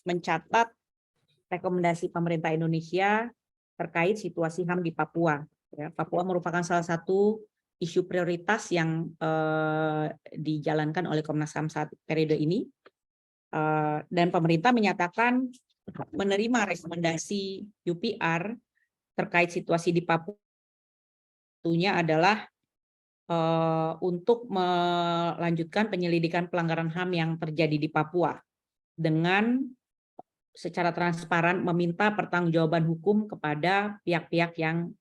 mencatat rekomendasi pemerintah Indonesia terkait situasi HAM di Papua. Ya, Papua merupakan salah satu isu prioritas yang dijalankan oleh Komnas HAM saat periode ini. Dan pemerintah menyatakan menerima rekomendasi UPR terkait situasi di Papua adalah untuk melanjutkan penyelidikan pelanggaran HAM yang terjadi di Papua dengan secara transparan meminta pertanggungjawaban hukum kepada pihak-pihak yang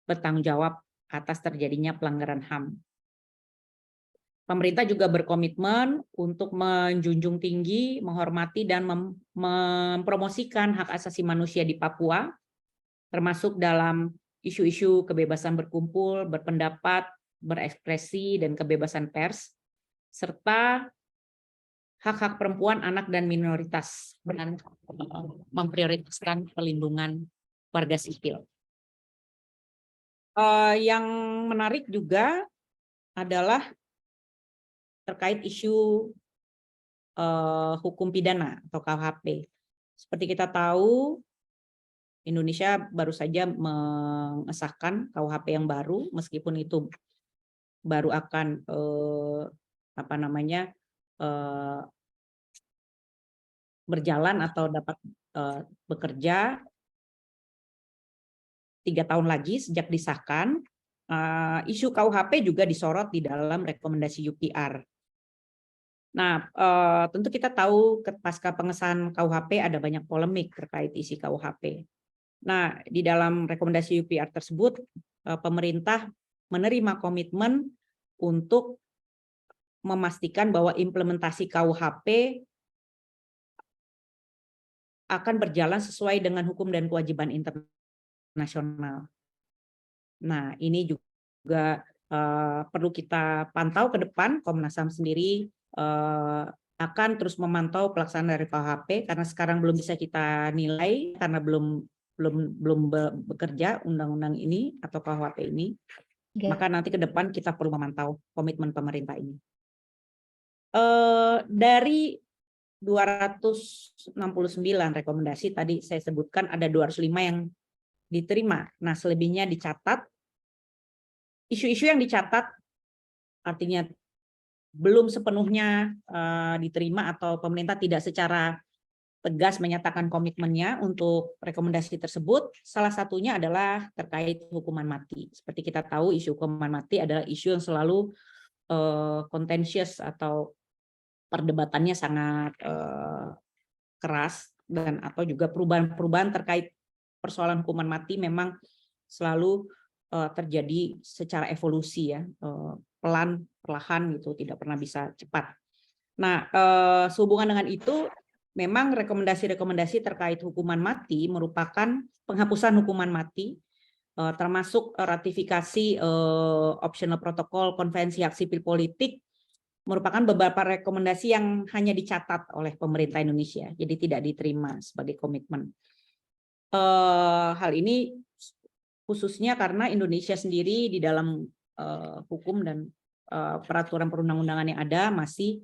bertanggung jawab atas terjadinya pelanggaran HAM. Pemerintah juga berkomitmen untuk menjunjung tinggi, menghormati, dan mempromosikan hak asasi manusia di Papua, termasuk dalam isu-isu kebebasan berkumpul, berpendapat, berekspresi, dan kebebasan pers, serta hak-hak perempuan, anak, dan minoritas, dengan memprioritaskan perlindungan warga sipil. Yang menarik juga adalah terkait isu hukum pidana atau KUHP. Seperti kita tahu, Indonesia baru saja mengesahkan KUHP yang baru, meskipun itu baru akan berjalan atau dapat bekerja 3 tahun lagi sejak disahkan. Isu KUHP juga disorot di dalam rekomendasi UPR. Nah, tentu kita tahu pasca pengesahan KUHP ada banyak polemik terkait isi KUHP. Nah, di dalam rekomendasi UPR tersebut, pemerintah menerima komitmen untuk memastikan bahwa implementasi KUHP akan berjalan sesuai dengan hukum dan kewajiban internasional. Nah, ini juga perlu kita pantau ke depan. Komnas HAM sendiri akan terus memantau pelaksanaan dari KUHP karena sekarang belum bisa kita nilai karena belum bekerja undang-undang ini atau KUHP ini. Maka nanti ke depan kita perlu memantau komitmen pemerintah ini. Dari 269 rekomendasi tadi saya sebutkan ada 205 yang diterima. Nah, selebihnya dicatat. Isu-isu yang dicatat artinya belum sepenuhnya diterima atau pemerintah tidak secara tegas menyatakan komitmennya untuk rekomendasi tersebut. Salah satunya adalah terkait hukuman mati. Seperti kita tahu, isu hukuman mati adalah isu yang selalu contentious atau perdebatannya sangat keras, dan atau juga perubahan-perubahan terkait persoalan hukuman mati memang selalu terjadi secara evolusi ya, perlahan gitu, tidak pernah bisa cepat. Nah, sehubungan dengan itu, memang rekomendasi-rekomendasi terkait hukuman mati merupakan penghapusan hukuman mati, termasuk ratifikasi optional protokol konvensi hak sipil politik, merupakan beberapa rekomendasi yang hanya dicatat oleh pemerintah Indonesia, jadi tidak diterima sebagai komitmen. Hal ini khususnya karena Indonesia sendiri di dalam hukum dan peraturan perundang-undangan yang ada masih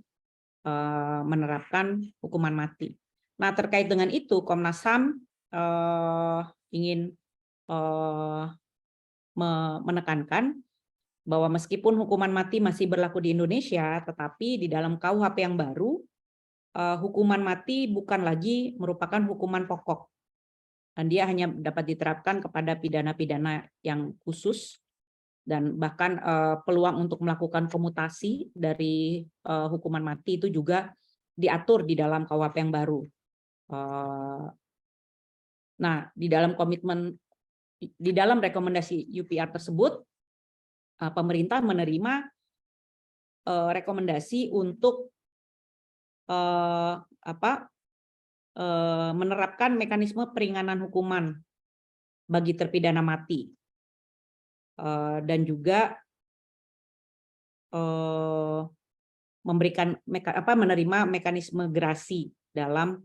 menerapkan hukuman mati. Nah, terkait dengan itu, Komnas HAM ingin menekankan bahwa meskipun hukuman mati masih berlaku di Indonesia, tetapi di dalam KUHP yang baru, hukuman mati bukan lagi merupakan hukuman pokok. Dan dia hanya dapat diterapkan kepada pidana-pidana yang khusus, dan bahkan peluang untuk melakukan komutasi dari hukuman mati itu juga diatur di dalam KUHP yang baru. Nah, di dalam rekomendasi UPR tersebut, pemerintah menerima rekomendasi untuk menerapkan mekanisme peringanan hukuman bagi terpidana mati, dan juga menerima mekanisme gerasi dalam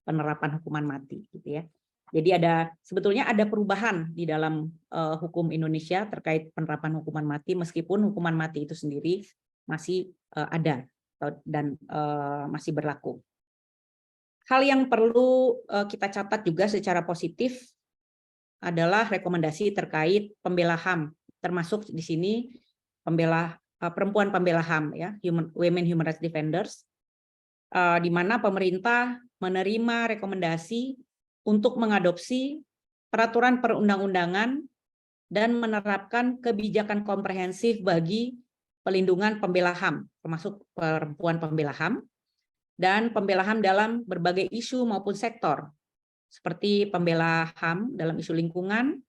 penerapan hukuman mati, gitu ya. Jadi sebetulnya ada perubahan di dalam hukum Indonesia terkait penerapan hukuman mati, meskipun hukuman mati itu sendiri masih ada dan masih berlaku. Hal yang perlu kita catat juga secara positif adalah rekomendasi terkait pembela HAM, termasuk di sini perempuan pembela HAM, ya, Women Human Rights Defenders, di mana pemerintah menerima rekomendasi untuk mengadopsi peraturan perundang-undangan dan menerapkan kebijakan komprehensif bagi pelindungan pembela HAM, termasuk perempuan pembela HAM, dan pembela HAM dalam berbagai isu maupun sektor, seperti pembela HAM dalam isu lingkungan,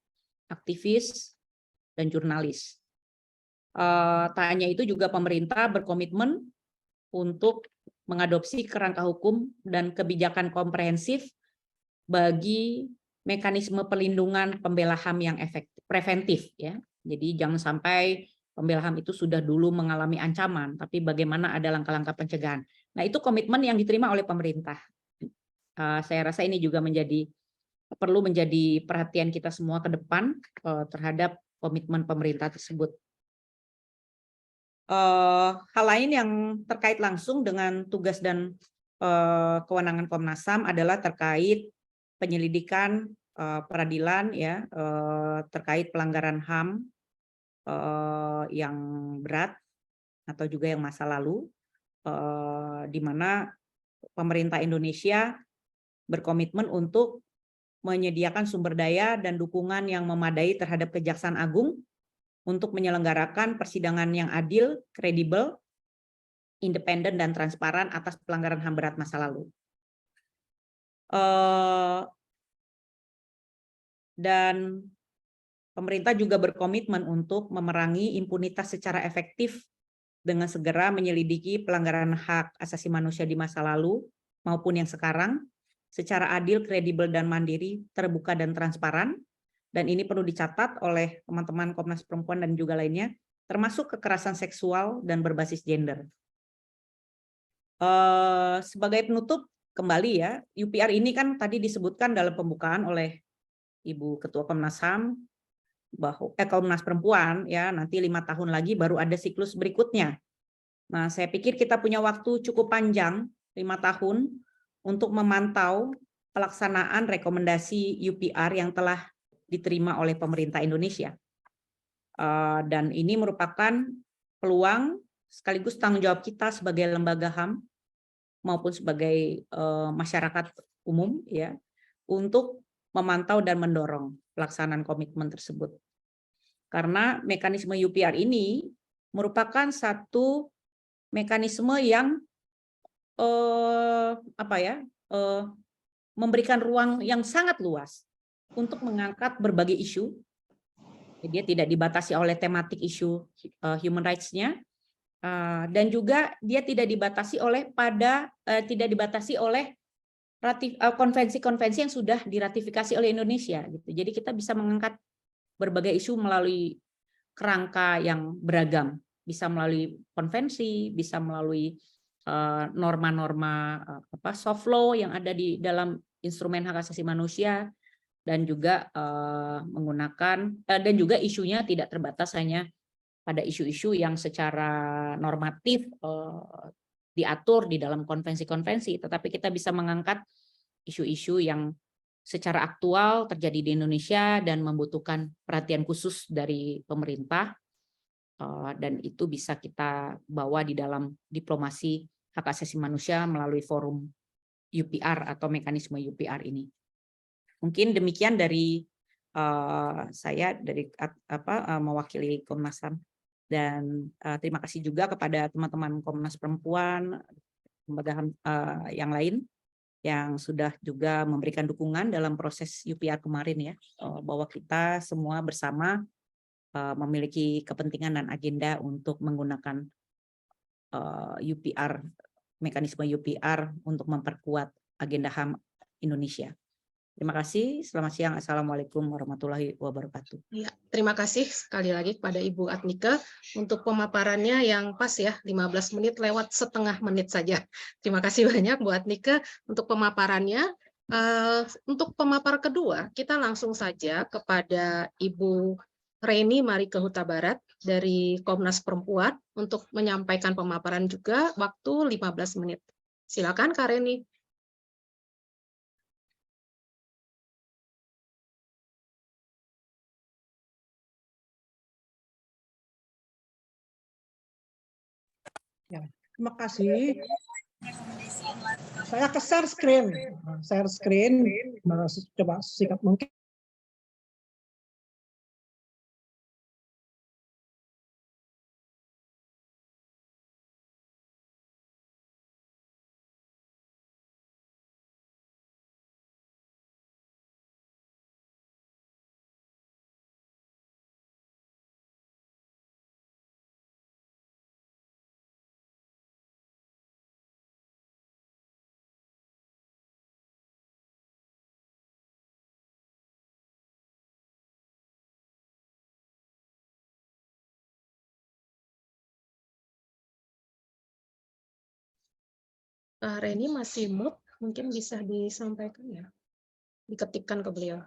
aktivis, dan jurnalis. Tak hanya itu, juga pemerintah berkomitmen untuk mengadopsi kerangka hukum dan kebijakan komprehensif bagi mekanisme pelindungan pembela HAM yang preventif, ya. Jadi jangan sampai pembela HAM itu sudah dulu mengalami ancaman, tapi bagaimana ada langkah-langkah pencegahan. Nah, itu komitmen yang diterima oleh pemerintah. Saya rasa ini juga perlu menjadi perhatian kita semua ke depan terhadap komitmen pemerintah tersebut. Hal lain yang terkait langsung dengan tugas dan kewenangan Komnas HAM adalah terkait penyelidikan peradilan, ya, terkait pelanggaran HAM yang berat atau juga yang masa lalu, di mana pemerintah Indonesia berkomitmen untuk menyediakan sumber daya dan dukungan yang memadai terhadap Kejaksaan Agung untuk menyelenggarakan persidangan yang adil, kredibel, independen, dan transparan atas pelanggaran HAM berat masa lalu. Dan pemerintah juga berkomitmen untuk memerangi impunitas secara efektif dengan segera menyelidiki pelanggaran hak asasi manusia di masa lalu maupun yang sekarang secara adil, kredibel, dan mandiri, terbuka dan transparan. Dan ini perlu dicatat oleh teman-teman Komnas Perempuan dan juga lainnya, termasuk kekerasan seksual dan berbasis gender. Sebagai penutup, kembali ya, UPR ini kan tadi disebutkan dalam pembukaan oleh Ibu Ketua Komnas HAM, bahwa Komnas Perempuan, ya, nanti 5 tahun lagi baru ada siklus berikutnya. Nah, saya pikir kita punya waktu cukup panjang, 5 tahun, untuk memantau pelaksanaan rekomendasi UPR yang telah diterima oleh pemerintah Indonesia. Dan ini merupakan peluang sekaligus tanggung jawab kita sebagai lembaga HAM maupun sebagai masyarakat umum, ya, untuk memantau dan mendorong pelaksanaan komitmen tersebut. Karena mekanisme UPR ini merupakan satu mekanisme yang memberikan ruang yang sangat luas untuk mengangkat berbagai isu. Dia tidak dibatasi oleh tematik isu human rights-nya, dan juga dia tidak dibatasi oleh konvensi-konvensi yang sudah diratifikasi oleh Indonesia, gitu. Jadi kita bisa mengangkat berbagai isu melalui kerangka yang beragam, bisa melalui konvensi, bisa melalui norma-norma soft law yang ada di dalam instrumen hak asasi manusia, dan juga menggunakan dan juga isunya tidak terbatas hanya pada isu-isu yang secara normatif diatur di dalam konvensi-konvensi, tetapi kita bisa mengangkat isu-isu yang secara aktual terjadi di Indonesia dan membutuhkan perhatian khusus dari pemerintah, dan itu bisa kita bawa di dalam diplomasi hak asasi manusia melalui forum UPR atau mekanisme UPR ini. Mungkin demikian dari saya dari mewakili Komnas HAM, dan terima kasih juga kepada teman-teman Komnas Perempuan, lembaga HAM yang lain yang sudah juga memberikan dukungan dalam proses UPR kemarin, ya, bahwa kita semua bersama memiliki kepentingan dan agenda untuk menggunakan UPR, mekanisme UPR untuk memperkuat agenda HAM Indonesia. Terima kasih. Selamat siang. Assalamualaikum warahmatullahi wabarakatuh. Ya, terima kasih sekali lagi kepada Ibu Adnika untuk pemaparannya yang pas, ya, 15 menit lewat setengah menit saja. Terima kasih banyak Bu Adnika untuk pemaparannya. Untuk pemapar kedua, kita langsung saja kepada Ibu Reni Marike Huta Barat dari Komnas Perempuan untuk menyampaikan pemaparan juga, waktu 15 menit. Silakan Kak Reni. Ya, terima kasih. Saya ke share screen. Share screen. Coba singkat mungkin. Reni masih mute, mungkin bisa disampaikan ya, diketikkan ke beliau.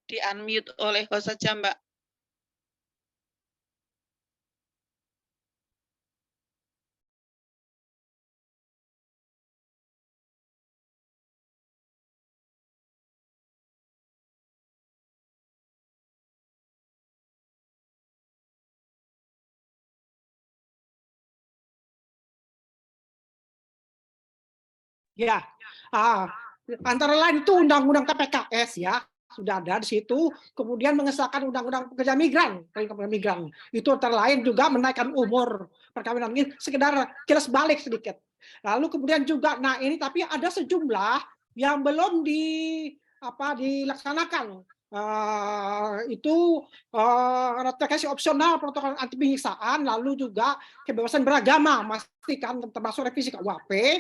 Di-unmute oleh kau saja, Mbak. Ya, antara lain itu undang-undang TPKS ya, sudah ada di situ. Kemudian mengesahkan undang-undang pekerja migran, itu antara lain juga menaikkan umur perkawinan ini, sekedar kilas balik sedikit. Lalu kemudian juga, nah ini tapi ada sejumlah yang belum dilaksanakan. Itu ratifikasi opsional protokol anti penyiksaan, lalu juga kebebasan beragama, memastikan termasuk revisi KUHP,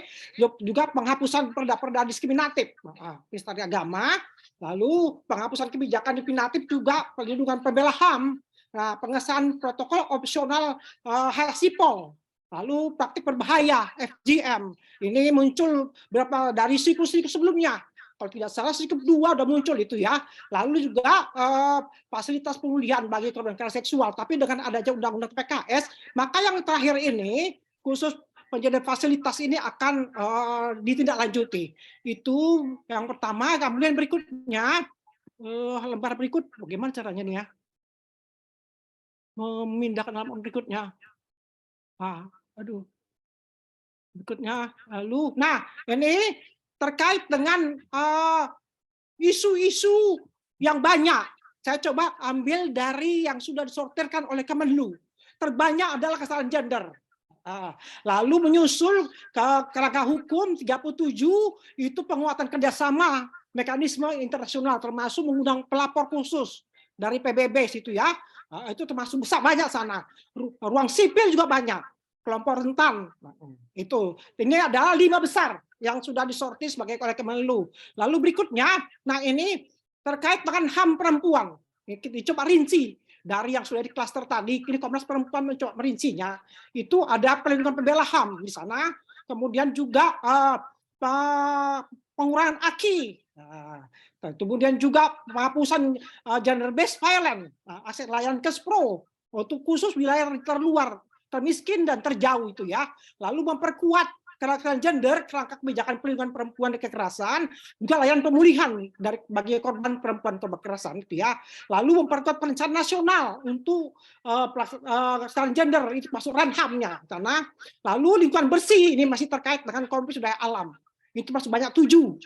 juga penghapusan perda-perda diskriminatif, penista agama, lalu penghapusan kebijakan diskriminatif juga perlindungan pembela HAM, pengesahan protokol opsional HSIPOL, lalu praktik berbahaya FGM. Ini muncul berapa dari siklus-siklus sebelumnya. Kalau tidak salah siklus 2 udah muncul itu ya. Lalu juga fasilitas pemulihan bagi korban kekerasan seksual. Tapi dengan adanya undang-undang PKS, maka yang terakhir ini khusus penjadian fasilitas ini akan ditindaklanjuti. Itu yang pertama. Kemudian berikutnya, lembar berikut, bagaimana caranya nih ya? Memindahkan lembar berikutnya. Aduh. Berikutnya, lalu, nah ini terkait dengan isu-isu yang banyak. Saya coba ambil dari yang sudah disortirkan oleh Kemenlu. Terbanyak adalah kesalahan gender. Lalu menyusul ke kerangka hukum 37 itu penguatan kerjasama mekanisme internasional, termasuk mengundang pelapor khusus dari PBB situ ya. Itu termasuk besar banyak sana. Ruang sipil juga banyak. Kelompok rentan. Itu. Ini adalah 5 besar yang sudah disortir sebagai oleh Kemenlu. Lalu berikutnya, nah ini terkait dengan HAM perempuan. Kita coba rinci dari yang sudah di klaster tadi. Ini Komnas Perempuan mencoba merincinya. Itu ada perlindungan pembela HAM di sana. Kemudian juga pengurangan AKI. Kemudian juga penghapusan gender based violence, aset layanan Kespro untuk khusus wilayah terluar, termiskin dan terjauh itu ya. Lalu memperkuat kerangka gender, kerangka kebijakan perlindungan perempuan dan kekerasan, juga layanan pemulihan dari bagi korban perempuan atau kekerasan itu ya. Lalu memperkuat perencanaan nasional untuk pelaksanaan gender itu masuk ranhamnya karena. Lalu lingkungan bersih ini masih terkait dengan konflik sumber daya alam. Itu masih banyak 7.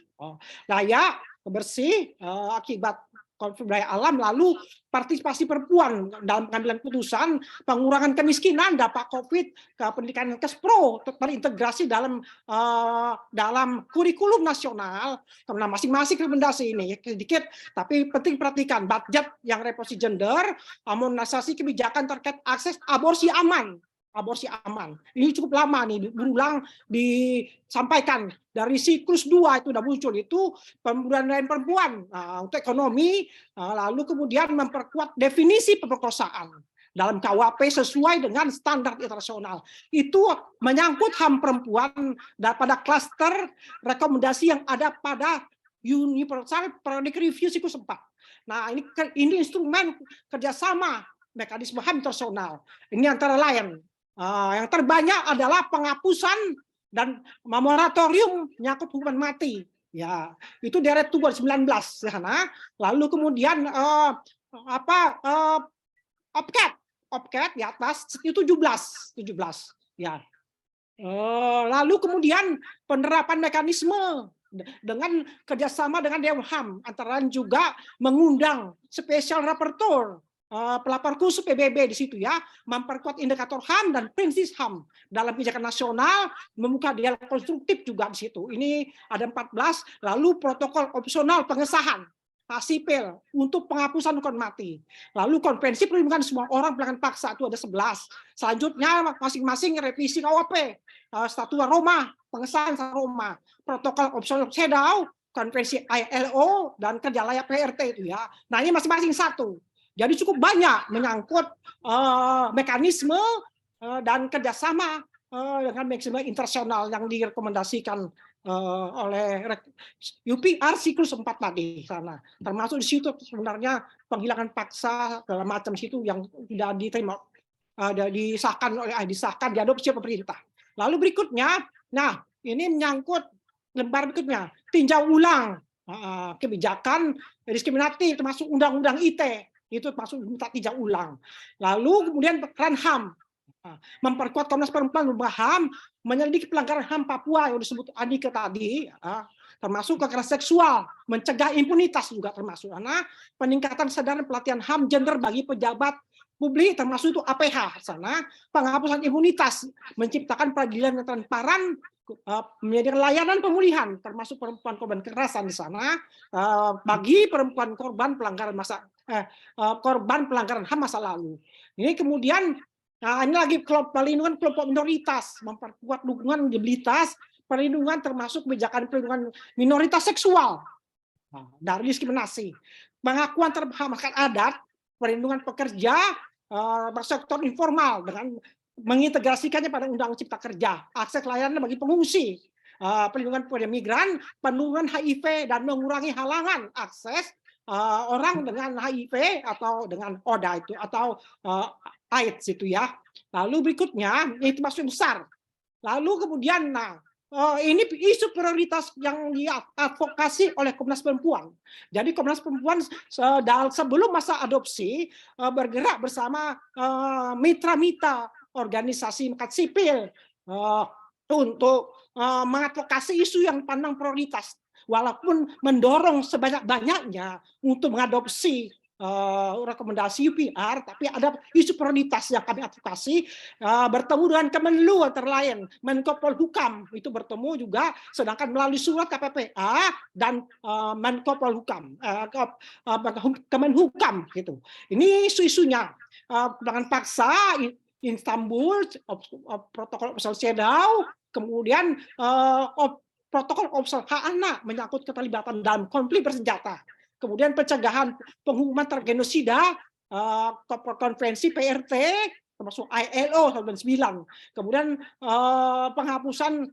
Layak, bersih, akibat konflik daya alam, lalu partisipasi perempuan dalam pengambilan putusan, pengurangan kemiskinan, dampak COVID ke pendidikan Kespro terintegrasi dalam kurikulum nasional. Karena masing-masing rekomendasi ini sedikit, tapi penting perhatikan budget yang reposisi gender, harmonisasi kebijakan terkait akses aborsi aman. Aborsi aman. Ini cukup lama nih, berulang disampaikan. Dari siklus 2 itu sudah muncul, itu pemberdayaan perempuan untuk ekonomi, lalu kemudian memperkuat definisi pemerkosaan dalam KUHP sesuai dengan standar internasional. Itu menyangkut HAM perempuan dan pada klaster rekomendasi yang ada pada Universal Periodic Review siklus 4. Nah, ini instrumen kerjasama mekanisme HAM internasional. Ini antara lain. Yang terbanyak adalah penghapusan dan moratorium menyangkut hukuman mati. Ya, itu deret 19 sana. Lalu kemudian opcat di atas itu 17 ya. Lalu kemudian penerapan mekanisme dengan kerjasama dengan Dewan HAM, antara lain juga mengundang special rapporteur, pelapor khusus PBB di situ ya, memperkuat indikator HAM dan prinsip HAM dalam kebijakan nasional, membuka dialog konstruktif juga di situ. Ini ada 14, lalu protokol opsional pengesahan hak sipil untuk penghapusan hukuman mati. Lalu konvensi perlindungan semua orang pelanggaran paksa itu ada 11. Selanjutnya masing-masing revisi KUHP, Statut Roma, pengesahan Statut Roma, protokol opsional CEDAW, konvensi ILO dan kerja layak PRT itu ya. Nah, ini masing-masing satu. Jadi cukup banyak menyangkut mekanisme dan kerjasama dengan mekanisme internasional yang direkomendasikan oleh UPR siklus 4 tadi sana. Termasuk di situ sebenarnya penghilangan paksa segala macam situ yang tidak diterima, disahkan diadopsi pemerintah. Lalu berikutnya, nah ini menyangkut lembar berikutnya, tinjau ulang kebijakan diskriminatif termasuk undang-undang ITE, itu termasuk minta tinjau ulang. Lalu kemudian peran HAM, memperkuat Komnas Perempuan HAM, menyelidiki pelanggaran HAM Papua yang disebut Andika tadi, termasuk kekerasan seksual, mencegah impunitas juga termasuk, karena peningkatan kesadaran pelatihan HAM gender bagi pejabat publik termasuk itu APH sana, penghapusan impunitas, menciptakan peradilan yang transparan, menyediakan layanan pemulihan termasuk perempuan korban kekerasan di sana bagi perempuan korban pelanggaran korban pelanggaran HAM masa lalu. Ini kemudian ini lagi perlindungan kelompok minoritas, memperkuat dukungan disabilitas, perlindungan termasuk kebijakan perlindungan minoritas seksual dari diskriminasi, pengakuan terhadap masyarakat adat, perlindungan pekerja sektor informal dengan mengintegrasikannya pada Undang Cipta Kerja, akses layanan bagi pengungsi, perlindungan pada migran, penurunan HIV dan mengurangi halangan akses orang dengan HIV atau dengan ODA itu atau AIDS itu ya. Lalu berikutnya itu masuk besar. Lalu kemudian ini isu prioritas yang diadvokasi oleh Komnas Perempuan. Jadi Komnas Perempuan sebelum masa adopsi bergerak bersama mitra-mitra organisasi masyarakat sipil untuk mengadvokasi isu yang pandang prioritas, walaupun mendorong sebanyak-banyaknya untuk mengadopsi rekomendasi UPR, tapi ada isu prioritas yang kami advokasi, bertemu dengan Kemenlu antara lain, Menko Polhukam itu bertemu juga, sedangkan melalui surat KPPA dan Menko Polhukam, Kemenhukam gitu. Ini isu-isunya dengan paksa, Istanbul, protokol opsional CEDAW, kemudian protokol opsional hak anak menyangkut keterlibatan dalam konflik bersenjata. Kemudian pencegahan penghukuman terhadap genosida, konvensi PRT, termasuk ILO 1999. Kemudian penghapusan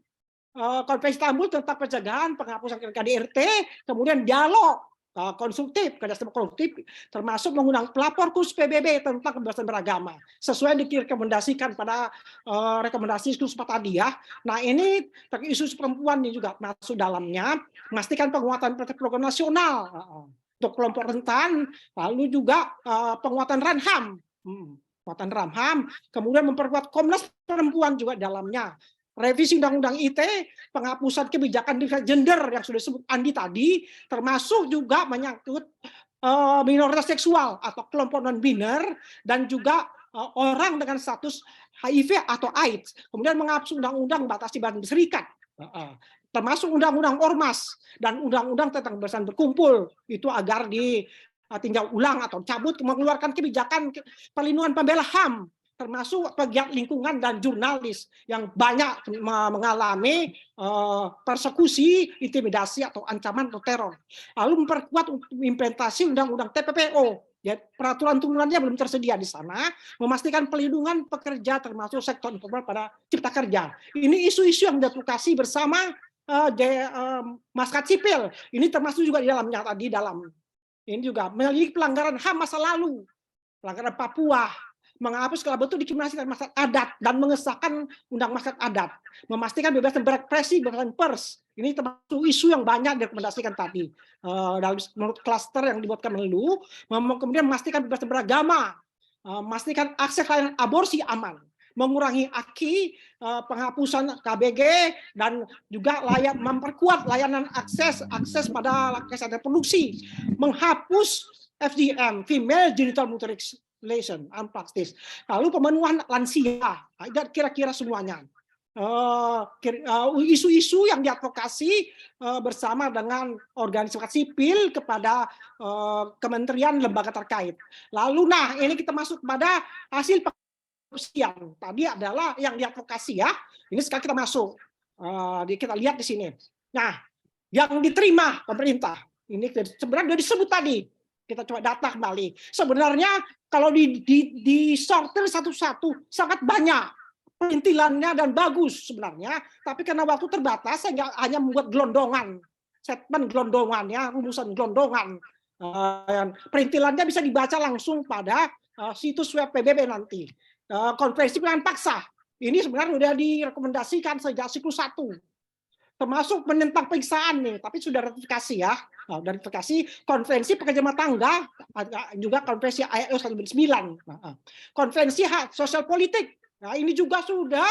konvensi Istanbul tentang pencegahan penghapusan KDRT, kemudian dialog konstruktif, kerjasama konstruktif, termasuk mengundang pelapor khusus PBB tentang kebebasan beragama, sesuai direkomendasikan pada rekomendasi khusus tadi ya. Nah ini isu perempuan ini juga masuk dalamnya, memastikan penguatan program nasional untuk kelompok rentan, lalu juga penguatan RAN-HAM, kemudian memperkuat Komnas Perempuan juga dalamnya. Revisi Undang-Undang ITE, penghapusan kebijakan gender yang sudah disebut Andi tadi, termasuk juga menyangkut minoritas seksual atau kelompok non-biner, dan juga orang dengan status HIV atau AIDS. Kemudian menghapus Undang-Undang Batasi Badan Serikat, termasuk Undang-Undang Ormas, dan Undang-Undang tentang kebebasan berkumpul, itu agar ditinjau ulang atau cabut, mengeluarkan kebijakan perlindungan pembela HAM, termasuk pegiat lingkungan dan jurnalis yang banyak mengalami persekusi, intimidasi atau ancaman atau teror. Lalu memperkuat implementasi Undang-Undang TPPO, ya, peraturan turunannya belum tersedia di sana, memastikan perlindungan pekerja termasuk sektor informal pada cipta kerja. Ini isu-isu yang diadvokasi bersama masyarakat sipil. Ini termasuk juga di dalamnya tadi ini juga menyelidiki pelanggaran HAM masa lalu, pelanggaran Papua, menghapus segala bentuk diskriminasi terhadap masyarakat adat dan mengesahkan undang masyarakat adat, memastikan kebebasan berekspresi, kebebasan pers. Ini termasuk isu yang banyak direkomendasikan tadi dalam menurut klaster yang dibuatkan Menlu. Kemudian memastikan kebebasan beragama, memastikan akses layanan aborsi aman, mengurangi AKI, penghapusan KBG, dan juga memperkuat layanan akses pada kesehatan reproduksi, menghapus FGM, female genital mutilation, unpracticed. Lalu pemenuhan lansia, kira-kira semuanya. Isu-isu yang diadvokasi bersama dengan organisasi sipil kepada kementerian lembaga terkait. Lalu ini kita masuk pada hasil siang tadi adalah yang diadvokasi ya. Ini sekarang kita masuk. Kita lihat di sini. Nah, yang diterima pemerintah ini sebenarnya sudah disebut tadi. Kita coba data kembali. Sebenarnya kalau disortir satu-satu sangat banyak perintilannya dan bagus sebenarnya. Tapi karena waktu terbatas saya hanya membuat gelondongan, segmen gelondongan ya, rumusan gelondongan. Perintilannya bisa dibaca langsung pada situs web PBB nanti. Konferensi pilihan paksa ini sebenarnya sudah direkomendasikan sejak siklus 1, termasuk menentang penyiksaan nih, tapi sudah ratifikasi ya. Dari ratifikasi konferensi pekerja rumah tangga, juga konferensi ILO 1999, konferensi hak sosial politik. Nah ini juga sudah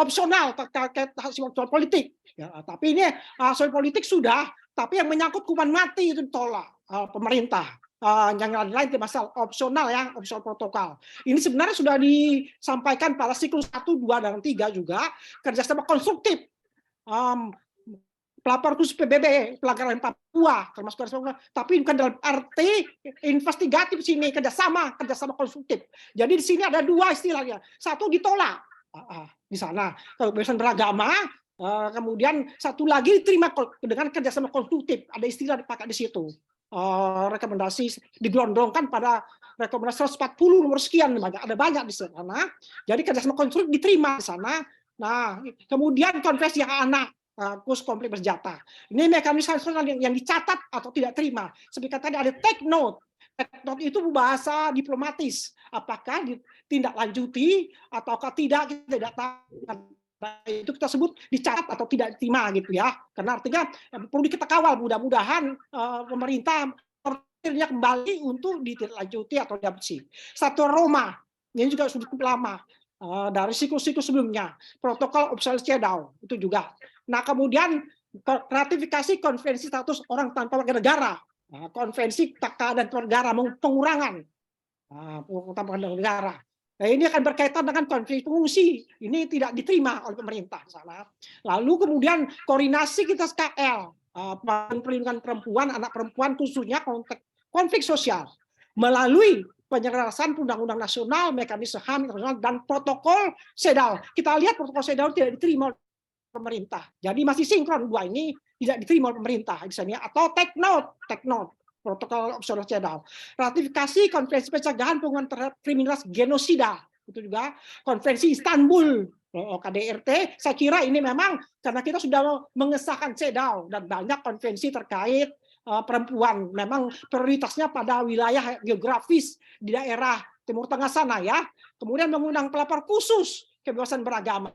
opsional terkait sosial politik. Ya, tapi ini sosial politik sudah, tapi yang menyangkut hukuman mati itu ditolak pemerintah. Yang lain masalah opsional ya, opsional protokol. Ini sebenarnya sudah disampaikan pada siklus 1, 2, dan 3 juga, kerjasama konstruktif. Pelapor khusus PBB, pelanggaran Papua, termasuk tapi bukan dalam arti investigatif sini, kerjasama konstruktif. Jadi di sini ada 2 istilahnya. Satu ditolak di sana, kebebasan beragama, kemudian satu lagi diterima dengan kerjasama konstruktif. Ada istilah dipakai di situ. Rekomendasi digelondongkan pada rekomendasi 140 nomor sekian, ada banyak di sana. Jadi kerjasama konstruktif diterima di sana. Nah, kemudian konferensi hak anak, khusus konflik bersenjata. Ini mekanisme yang dicatat atau tidak terima. Seperti tadi ada take note. Take note itu bahasa diplomatis. Apakah ditindaklanjuti ataukah tidak, kita tidak tahu. Itu kita sebut dicatat atau tidak diterima gitu ya, karena artinya perlu kita kawal, mudah-mudahan pemerintah kembali untuk ditindaklanjuti atau diadopsi. Satu Roma ini juga sudah cukup lama dari siklus-siklus sebelumnya, protokol opsional CEDAW itu juga. Nah kemudian ratifikasi konvensi status orang tanpa warga negara, konvensi keadaan negara pengurangan tanpa warga negara. Nah, ini akan berkaitan dengan konflik pengungsi. Ini tidak diterima oleh pemerintah sana. Lalu kemudian koordinasi kita KL, perlindungan perempuan, anak perempuan khususnya konflik sosial melalui penyelesaian undang-undang nasional, mekanisme HAM internasional dan protokol CEDAW. Kita lihat protokol CEDAW tidak diterima oleh pemerintah. Jadi masih sinkron 2 ini tidak diterima oleh pemerintah misalnya, atau take note protokol opsional CEDAW. Ratifikasi konvensi pencegahan penggunaan terhadap kriminalitas genosida, itu juga konvensi Istanbul KDRT. Saya kira ini memang karena kita sudah mengesahkan CEDAW dan banyak konvensi terkait perempuan, memang prioritasnya pada wilayah geografis di daerah Timur Tengah sana ya. Kemudian mengundang pelapor khusus kebebasan beragama.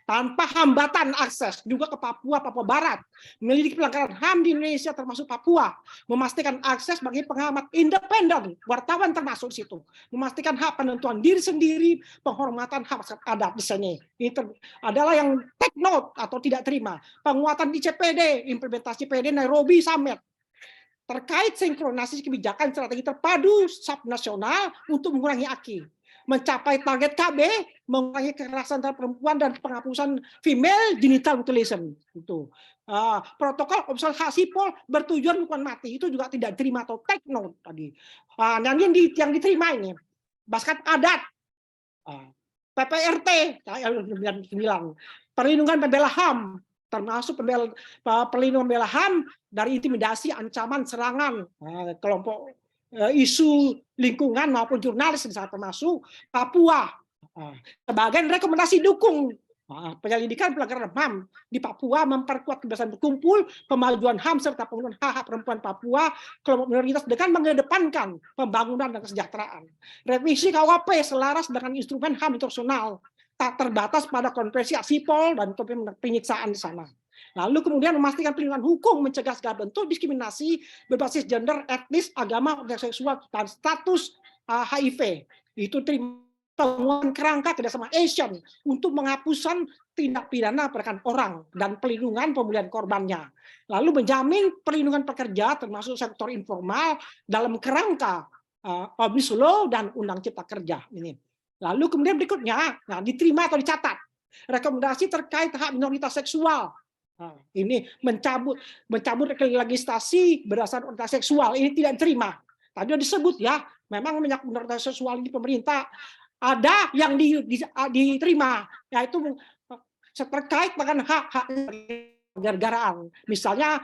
Tanpa hambatan akses juga ke Papua Barat, menyelidiki pelanggaran HAM di Indonesia termasuk Papua, memastikan akses bagi pengamat independen, wartawan termasuk situ, memastikan hak penentuan diri sendiri, penghormatan hak masyarakat adat di sini. Ini adalah yang take note atau tidak terima. Penguatan ICPD, implementasi PD Nairobi Summit terkait sinkronisasi kebijakan strategi terpadu subnasional untuk mengurangi AKI. Mencapai target KB, mengurangi kekerasan terhadap perempuan dan penghapusan female genital mutilation. Itu protokol opsional hak sipol bertujuan hukuman mati itu juga tidak diterima atau take note tadi. Yang diterima ini basket adat, PPRT, perlindungan pembela HAM, termasuk perlindungan pembela HAM dari intimidasi, ancaman, serangan kelompok isu lingkungan maupun jurnalis misalnya termasuk Papua. Sebagian rekomendasi dukung Penyelidikan pelanggaran HAM di Papua memperkuat kebebasan berkumpul, pemajuan HAM serta pemenuhan hak-hak perempuan Papua, kelompok minoritas dengan mengedepankan pembangunan dan kesejahteraan. Revisi KUHP selaras dengan instrumen HAM internasional, tak terbatas pada konvensi ASIPOL dan penyiksaan di sana. Lalu kemudian memastikan perlindungan hukum mencegah segala bentuk diskriminasi berbasis gender, etnis, agama, orientasi seksual, dan status HIV. Itu penguatan kerangka kerjasama ASEAN untuk penghapusan tindak pidana perdagangan orang dan pelindungan pemulihan korbannya. Lalu menjamin perlindungan pekerja termasuk sektor informal dalam kerangka Omnibus Law dan Undang Cipta Kerja ini. Lalu kemudian berikutnya, diterima atau dicatat rekomendasi terkait hak minoritas seksual. Ini mencabut legislasi berdasarkan orientasi seksual ini tidak diterima. Tadi sudah disebut ya, memang minoritas seksual di pemerintah ada yang diterima, yaitu terkait dengan hak-hak negaraan, misalnya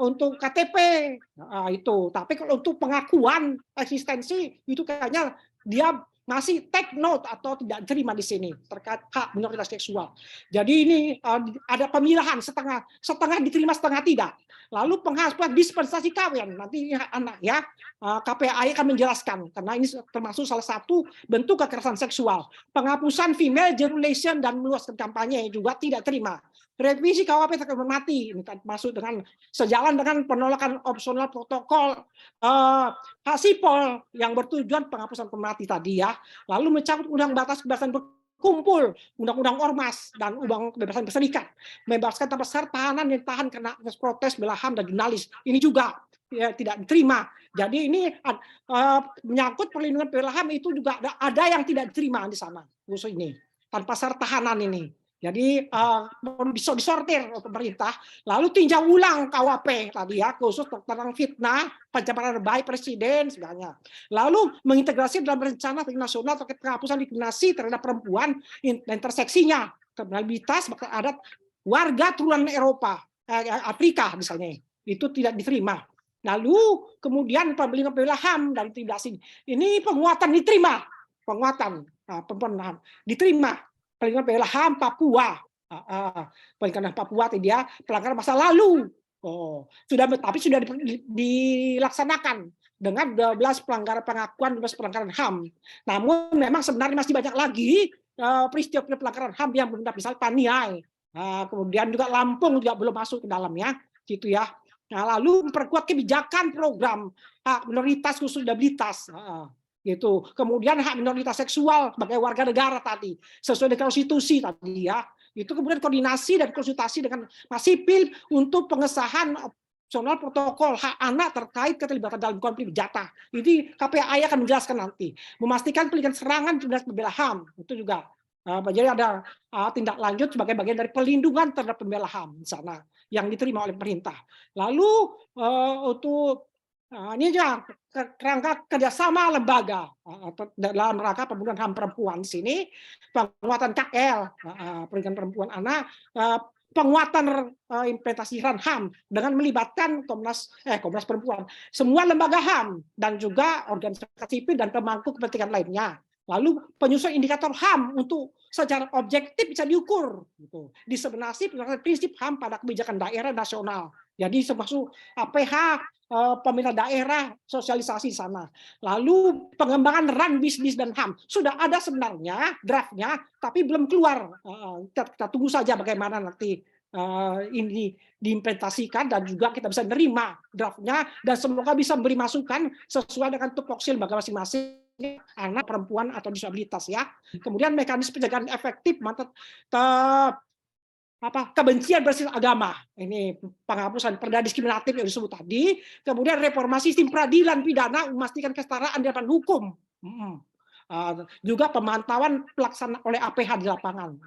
untuk KTP itu. Tapi kalau untuk pengakuan eksistensi itu kayaknya dia masih take note atau tidak terima di sini terkait hak minoritas seksual. Jadi ini ada pemilahan setengah diterima setengah tidak. Lalu penghapusan dispensasi kawin nanti anak ya KPAI akan menjelaskan karena ini termasuk salah satu bentuk kekerasan seksual. Penghapusan female generation dan meluaskan kampanye juga tidak terima. Revisi KUHP terkait mati ini masuk dengan sejalan dengan penolakan opsional protokol ASIPOL yang bertujuan penghapusan mati tadi ya. Lalu mencabut undang batas kebebasan berkumpul, undang-undang ormas dan undang kebebasan berserikat, membebaskan tanpa syarat tahanan yang tahan karena protes bela HAM dan jurnalis. Ini juga ya, tidak diterima. Jadi ini menyangkut perlindungan bela HAM itu juga ada yang tidak diterima di sana khusus ini tanpa syarat tahanan ini. Jadi disortir oleh pemerintah, lalu tinjau ulang KUHP tadi ya, khusus tentang fitnah, pencemaran baik presiden, sebenarnya. Lalu mengintegrasi dalam rencana nasional terkait penghapusan diskriminasi terhadap perempuan, interseksinya, kriminalitas, bahkan adat warga turunan Eropa, Afrika misalnya, itu tidak diterima. Lalu kemudian perlindungan bela HAM dari intimidasi ini penguatan diterima, penguatan perempuan diterima. Pelanggaran bela HAM Papua, pelanggaran Papua tidak pelanggaran masa lalu, tapi sudah dilaksanakan dengan 12 pelanggaran pengakuan 12 pelanggaran HAM. Namun memang sebenarnya masih banyak lagi peristiwa pelanggaran HAM yang belum misalnya Paniai, kemudian juga Lampung juga belum masuk ke dalamnya, gitu ya. Nah, lalu memperkuat kebijakan program hak minoritas khusus disabilitas. Gitu. Kemudian hak minoritas seksual sebagai warga negara tadi sesuai dengan konstitusi tadi ya. Itu kemudian koordinasi dan konsultasi dengan sipil untuk pengesahan opsional protokol hak anak terkait keterlibatan dalam konflik jatah. Ini KPAI akan menjelaskan nanti. Memastikan pelindungan serangan tindak pidana HAM itu juga. Jadi ada tindak lanjut sebagai bagian dari pelindungan terhadap pembela HAM di sana yang diterima oleh pemerintah. Lalu untuk ini juga kerangka kerjasama lembaga dalam rangka pembunuhan HAM perempuan di sini, penguatan KL, perlindungan perempuan anak, penguatan implementasi HAM dengan melibatkan Komnas Perempuan, semua lembaga HAM dan juga organisasi sipil dan pemangku kepentingan lainnya. Lalu penyusunan indikator HAM untuk secara objektif bisa diukur, gitu. Disebenarnya prinsip HAM pada kebijakan daerah nasional. Jadi termasuk APH, pemerintah daerah, sosialisasi sana. Lalu pengembangan run bisnis dan HAM sudah ada sebenarnya draftnya, tapi belum keluar. Kita tunggu saja bagaimana nanti ini diimplementasikan dan juga kita bisa menerima draftnya dan semoga bisa memberi masukan sesuai dengan tupoksi lembaga masing-masing anak, perempuan atau disabilitas ya. Kemudian mekanisme pencegahan efektif kebencian berbasis agama, ini penghapusan perda diskriminatif yang disebut tadi, kemudian reformasi sistem peradilan pidana memastikan kesetaraan di hadapan hukum, juga pemantauan pelaksanaan oleh APH di lapangan.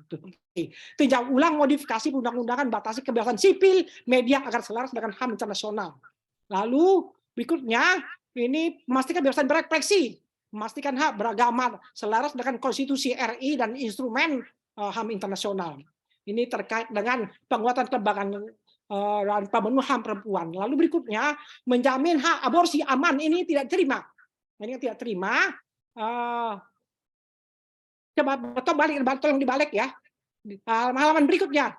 Tinjau ulang modifikasi undang-undangan batasi kebebasan sipil media agar selaras dengan HAM internasional. Lalu berikutnya ini memastikan kebebasan berekspresi, memastikan hak beragama selaras dengan konstitusi RI dan instrumen HAM internasional. Ini terkait dengan penguatan kelembagaan dan pemenuhan HAM perempuan. Lalu berikutnya menjamin hak aborsi aman, ini tidak terima. Ini tidak terima. Coba balik, tolong dibalik ya. halaman berikutnya.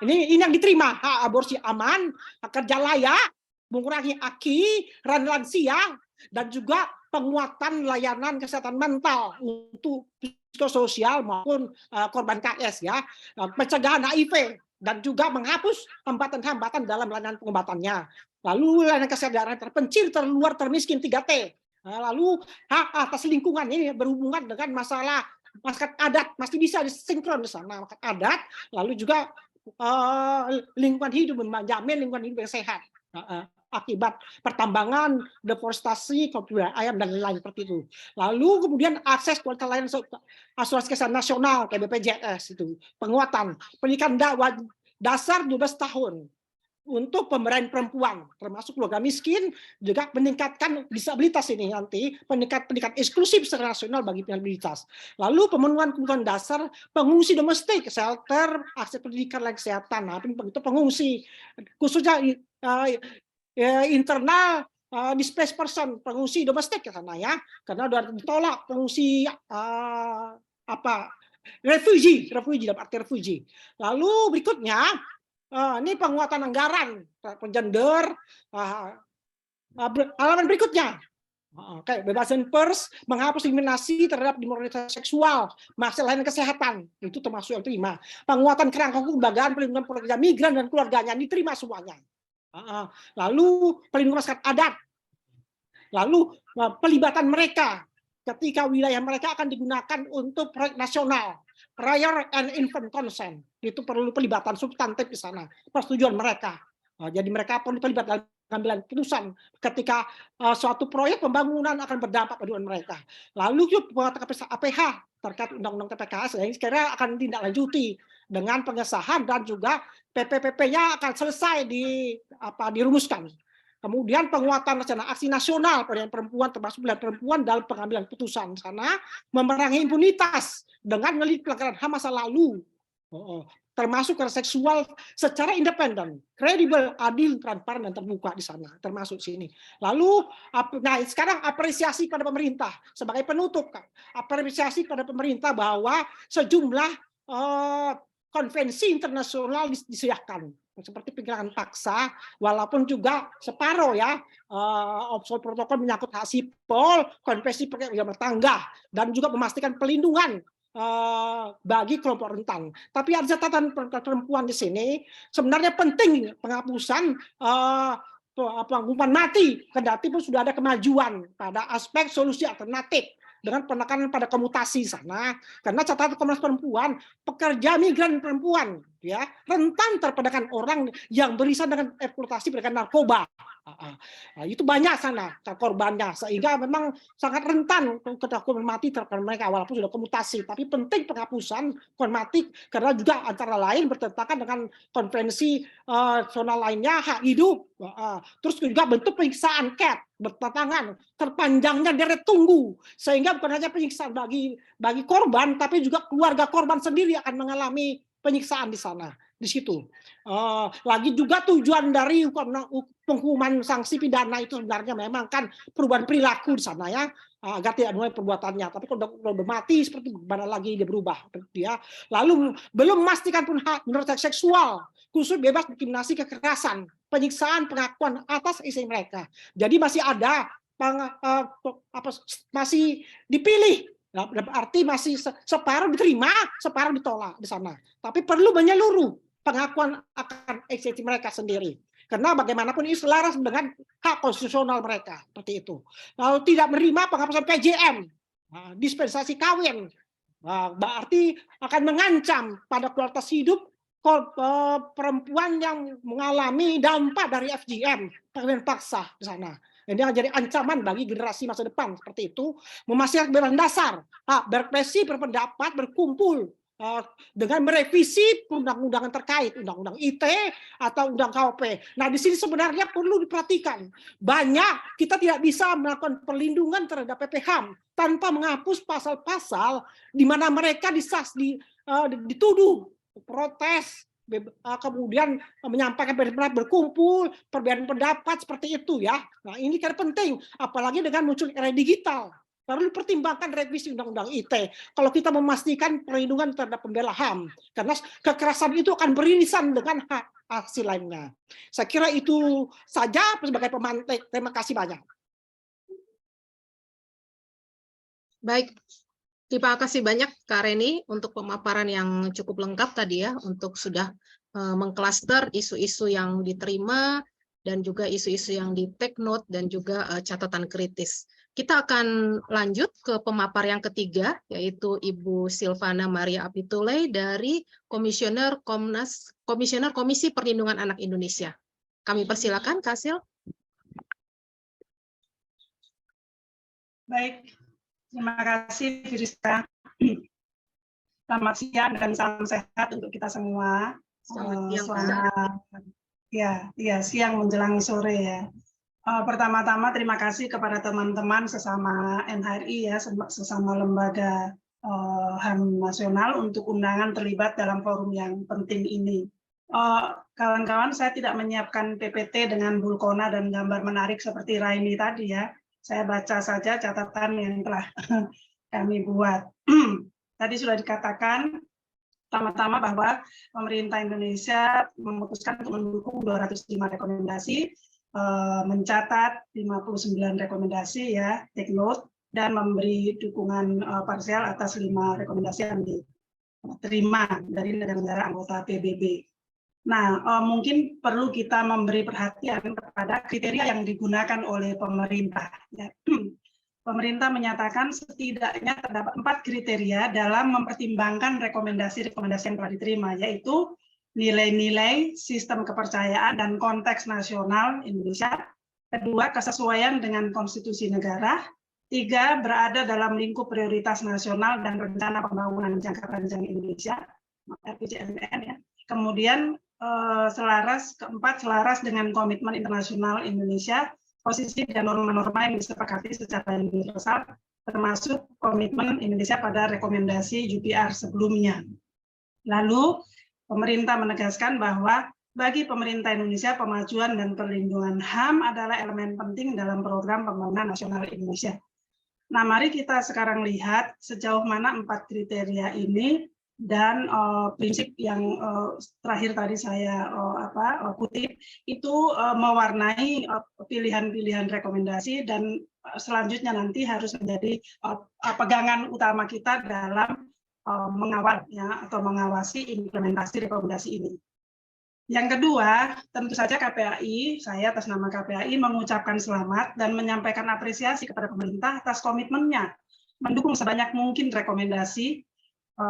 Ini yang diterima, hak aborsi aman, kerja layak, mengurangi aki, lansia, dan juga penguatan layanan kesehatan mental untuk psikososial maupun korban KS ya, pencegahan HIV dan juga menghapus hambatan-hambatan dalam layanan pengobatannya. Lalu layanan kesehatan terpencil, terluar, termiskin 3T. Lalu hak atas lingkungan ini berhubungan dengan masalah masyarakat adat, masih bisa disinkron di sana masyarakat adat, lalu juga lingkungan hidup, menjamin lingkungan hidup yang sehat akibat pertambangan, deforestasi, konflik ayam dan lain-lain seperti itu. Lalu kemudian akses kualitas layanan asuransi kesehatan nasional kayak BPJS itu, penguatan pendidikan dasar 12 tahun untuk pemberdayaan perempuan, termasuk keluarga miskin, juga meningkatkan disabilitas ini nanti, pendidikan inklusif secara nasional bagi disabilitas. Lalu pemenuhan kebutuhan dasar pengungsi domestik, shelter, akses pendidikan dan kesehatan. Nah, itu pengungsi, khususnya internal displaced person, pengungsi domestik ke sana ya, karena sudah ditolak pengungsi refugee dalam arti refugee. Lalu berikutnya ini penguatan anggaran gender, halaman berikutnya. Kayak bebasan pers, menghapus diskriminasi terhadap dimoralisasi seksual, masalah layanan kesehatan, itu termasuk yang terima. Penguatan kerangka hukum kelembagaan perlindungan pekerja migran dan keluarganya diterima semuanya. Lalu perlindungan masyarakat adat. Lalu pelibatan mereka ketika wilayah mereka akan digunakan untuk proyek nasional, prior and informed consent, itu perlu pelibatan substantif di sana, persetujuan mereka. Jadi mereka perlu terlibat dalam pengambilan keputusan ketika suatu proyek pembangunan akan berdampak pada mereka. Lalu APH terkait undang-undang TPKS yang sekarang akan ditindaklanjuti dengan pengesahan dan juga PPPP-nya akan selesai dirumuskan. Kemudian penguatan rencana aksi nasional perlindungan perempuan termasuk perempuan dalam pengambilan putusan sana, memerangi impunitas dengan melihat pelanggaran HAM masa lalu, termasuk karena seksual secara independen, kredibel, adil, transparan dan terbuka di sana, termasuk sini. Lalu, nah sekarang apresiasi pada pemerintah sebagai penutup, apresiasi pada pemerintah bahwa sejumlah konvensi internasional disediakan seperti penyerangan paksa, walaupun juga separuh ya, protokol menyangkut hak sipol, konvensi perkawinan rumah tangga, dan juga memastikan pelindungan bagi kelompok rentan. Tapi ada catatan perempuan di sini, sebenarnya penting penghapusan hukuman mati, kendati pun sudah ada kemajuan pada aspek solusi alternatif dengan penekanan pada komutasi sana, karena catatan Komnas Perempuan, pekerja migran perempuan ya rentan terhadap orang yang beririsan dengan eksploitasi dengan narkoba. Itu banyak sana korbannya, sehingga memang sangat rentan hukuman mati terhadap mereka walaupun sudah komutasi. Tapi penting penghapusan hukuman mati karena juga antara lain bertentangan dengan konvensi nasional lainnya, hak hidup, terus juga bentuk penyiksaan bertentangan, terpanjangnya deret tunggu, sehingga bukan hanya penyiksaan bagi korban, tapi juga keluarga korban sendiri akan mengalami penyiksaan di sana, di situ. Lagi juga tujuan dari penghukuman sanksi pidana itu sebenarnya memang kan perubahan perilaku di sana ya, agar tidak mulai perbuatannya. Tapi kalau udah mati seperti mana lagi dia berubah, ya. Lalu belum memastikan pun hak menurut seksual, khusus bebas diskriminasi, kekerasan, penyiksaan, pengakuan atas istri mereka. Jadi masih ada masih dipilih. Nah, berarti masih separuh diterima, separuh ditolak di sana. Tapi perlu menyeluruh pengakuan akan eksistensi mereka sendiri. Karena bagaimanapun ini selaras dengan hak konstitusional mereka, seperti itu. Lalu tidak menerima penghapusan PJM, dispensasi kawin, berarti akan mengancam pada kualitas hidup perempuan yang mengalami dampak dari FGM, perkawinan paksa di sana. Ini akan jadi ancaman bagi generasi masa depan seperti itu. Memastikan kebebasan dasar, berekspresi, berpendapat, berkumpul dengan merevisi undang-undangan terkait, undang-undang ITE atau undang KUHP. Nah, di sini sebenarnya perlu diperhatikan. Banyak kita tidak bisa melakukan perlindungan terhadap PPHAM tanpa menghapus pasal-pasal di mana mereka dituduh protes, kemudian menyampaikan pendapat, berkumpul, perbedaan pendapat seperti itu ya. Nah, ini kan penting, apalagi dengan muncul era digital. Perlu dipertimbangkan revisi Undang-Undang ITE kalau kita memastikan perlindungan terhadap pembela HAM, karena kekerasan itu akan beririsan dengan hak asasi lainnya. Saya kira itu saja sebagai pemantik. Terima kasih banyak. Baik, terima kasih banyak Kak Reni untuk pemaparan yang cukup lengkap tadi ya, untuk sudah mengklaster isu-isu yang diterima dan juga isu-isu yang di take note dan juga catatan kritis. Kita akan lanjut ke pemapar yang ketiga, yaitu Ibu Silvana Maria Apitule dari Komisioner Komisi Perlindungan Anak Indonesia. Kami persilakan, Kak Sil. Baik, terima kasih Firista. Selamat siang dan salam sehat untuk kita semua. Selamat siang menjelang sore ya. Pertama-tama terima kasih kepada teman-teman sesama NHRI ya, sesama lembaga HAM nasional untuk undangan terlibat dalam forum yang penting ini. Kawan-kawan, saya tidak menyiapkan PPT dengan bulkona dan gambar menarik seperti Raini tadi ya. Saya baca saja catatan yang telah kami buat. Tadi sudah dikatakan pertama-tama bahwa pemerintah Indonesia memutuskan untuk mendukung 205 rekomendasi, mencatat 59 rekomendasi ya, take note, dan memberi dukungan parsial atas 5 rekomendasi yang diterima dari negara-negara anggota PBB. Nah, mungkin perlu kita memberi perhatian kepada kriteria yang digunakan oleh pemerintah. Ya. Pemerintah menyatakan setidaknya terdapat 4 kriteria dalam mempertimbangkan rekomendasi-rekomendasi yang telah diterima, yaitu nilai-nilai, sistem kepercayaan, dan konteks nasional Indonesia. Kedua, kesesuaian dengan konstitusi negara. 3, berada dalam lingkup prioritas nasional dan rencana pembangunan jangka panjang Indonesia, RPJMN ya. Kemudian keempat, selaras dengan komitmen internasional Indonesia, posisi dan norma-norma yang disepakati secara universal, termasuk komitmen Indonesia pada rekomendasi UPR sebelumnya. Lalu, pemerintah menegaskan bahwa bagi pemerintah Indonesia, pemajuan dan perlindungan HAM adalah elemen penting dalam program pembangunan nasional Indonesia. Nah, mari kita sekarang lihat sejauh mana 4 kriteria ini dan prinsip yang terakhir tadi saya kutip itu mewarnai pilihan-pilihan rekomendasi dan selanjutnya nanti harus menjadi pegangan utama kita dalam mengawal ya, atau mengawasi implementasi rekomendasi ini. Yang kedua, tentu saja KPAI, saya atas nama KPAI mengucapkan selamat dan menyampaikan apresiasi kepada pemerintah atas komitmennya mendukung sebanyak mungkin rekomendasi,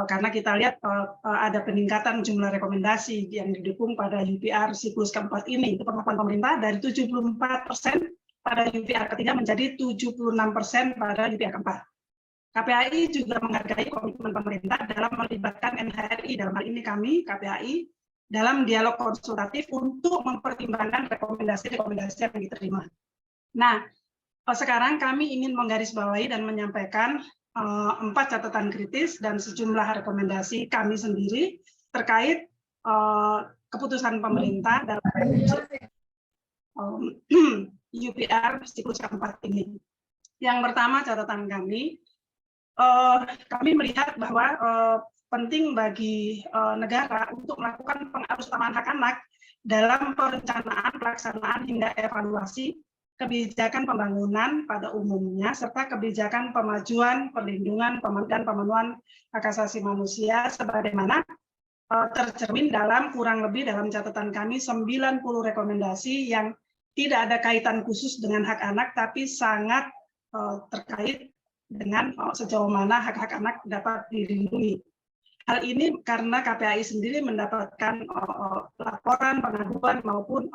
karena kita lihat ada peningkatan jumlah rekomendasi yang didukung pada UPR siklus keempat ini. Itu pengakuan pemerintah dari 74% pada UPR ketiga menjadi 76% pada UPR keempat. KPAI juga menghargai komitmen pemerintah dalam melibatkan NHRI, dalam hal ini kami, KPAI, dalam dialog konsultatif untuk mempertimbangkan rekomendasi-rekomendasi yang diterima. Nah, sekarang kami ingin menggarisbawahi dan menyampaikan 4 catatan kritis dan sejumlah rekomendasi kami sendiri terkait keputusan pemerintah dalam UPR siklus keempat ini. Yang pertama, catatan kami melihat bahwa penting bagi negara untuk melakukan pengarusutamaan hak anak dalam perencanaan, pelaksanaan, hingga evaluasi kebijakan pembangunan pada umumnya, serta kebijakan pemajuan, perlindungan, dan pemenuhan hak asasi manusia, sebagaimana tercermin dalam kurang lebih dalam catatan kami 90 rekomendasi yang tidak ada kaitan khusus dengan hak anak, tapi sangat terkait dengan sejauh mana hak-hak anak dapat dilindungi. Hal ini karena KPAI sendiri mendapatkan laporan, pengaduan maupun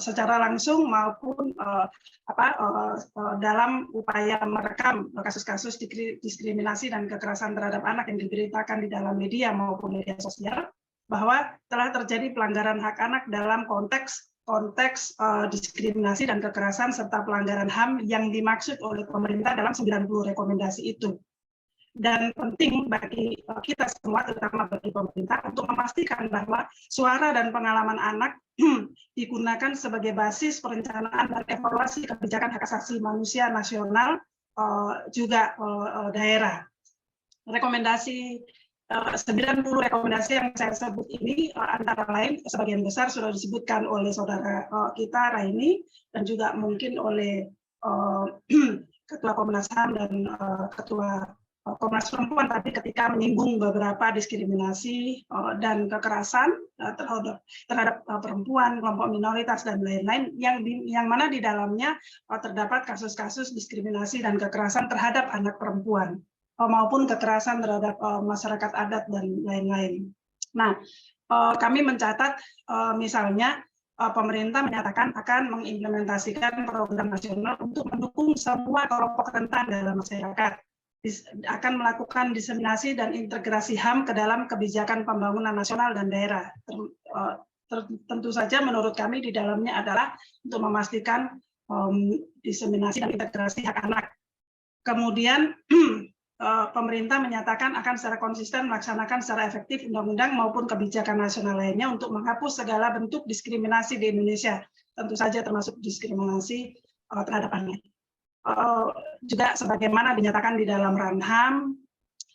secara langsung maupun dalam upaya merekam kasus-kasus diskriminasi dan kekerasan terhadap anak yang diberitakan di dalam media maupun media sosial, bahwa telah terjadi pelanggaran hak anak dalam konteks diskriminasi dan kekerasan serta pelanggaran HAM yang dimaksud oleh pemerintah dalam 90 rekomendasi itu. Dan penting bagi kita semua, terutama bagi pemerintah, untuk memastikan bahwa suara dan pengalaman anak digunakan sebagai basis perencanaan dan evaluasi kebijakan hak asasi manusia nasional juga daerah. Rekomendasi 90 rekomendasi yang saya sebut ini antara lain sebagian besar sudah disebutkan oleh saudara kita Raini dan juga mungkin oleh Ketua Komnas HAM dan Ketua Komnas Perempuan tadi ketika menyinggung beberapa diskriminasi dan kekerasan terhadap perempuan, kelompok minoritas dan lain-lain yang mana di dalamnya terdapat kasus-kasus diskriminasi dan kekerasan terhadap anak perempuan maupun kekerasan terhadap masyarakat adat dan lain-lain. Nah, kami mencatat misalnya pemerintah menyatakan akan mengimplementasikan program nasional untuk mendukung semua kelompok rentan dalam masyarakat, akan melakukan diseminasi dan integrasi HAM ke dalam kebijakan pembangunan nasional dan daerah. Tentu saja menurut kami di dalamnya adalah untuk memastikan diseminasi dan integrasi hak anak. Kemudian pemerintah menyatakan akan secara konsisten melaksanakan secara efektif undang-undang maupun kebijakan nasional lainnya untuk menghapus segala bentuk diskriminasi di Indonesia, tentu saja termasuk diskriminasi terhadap anak. Juga sebagaimana dinyatakan di dalam Ranham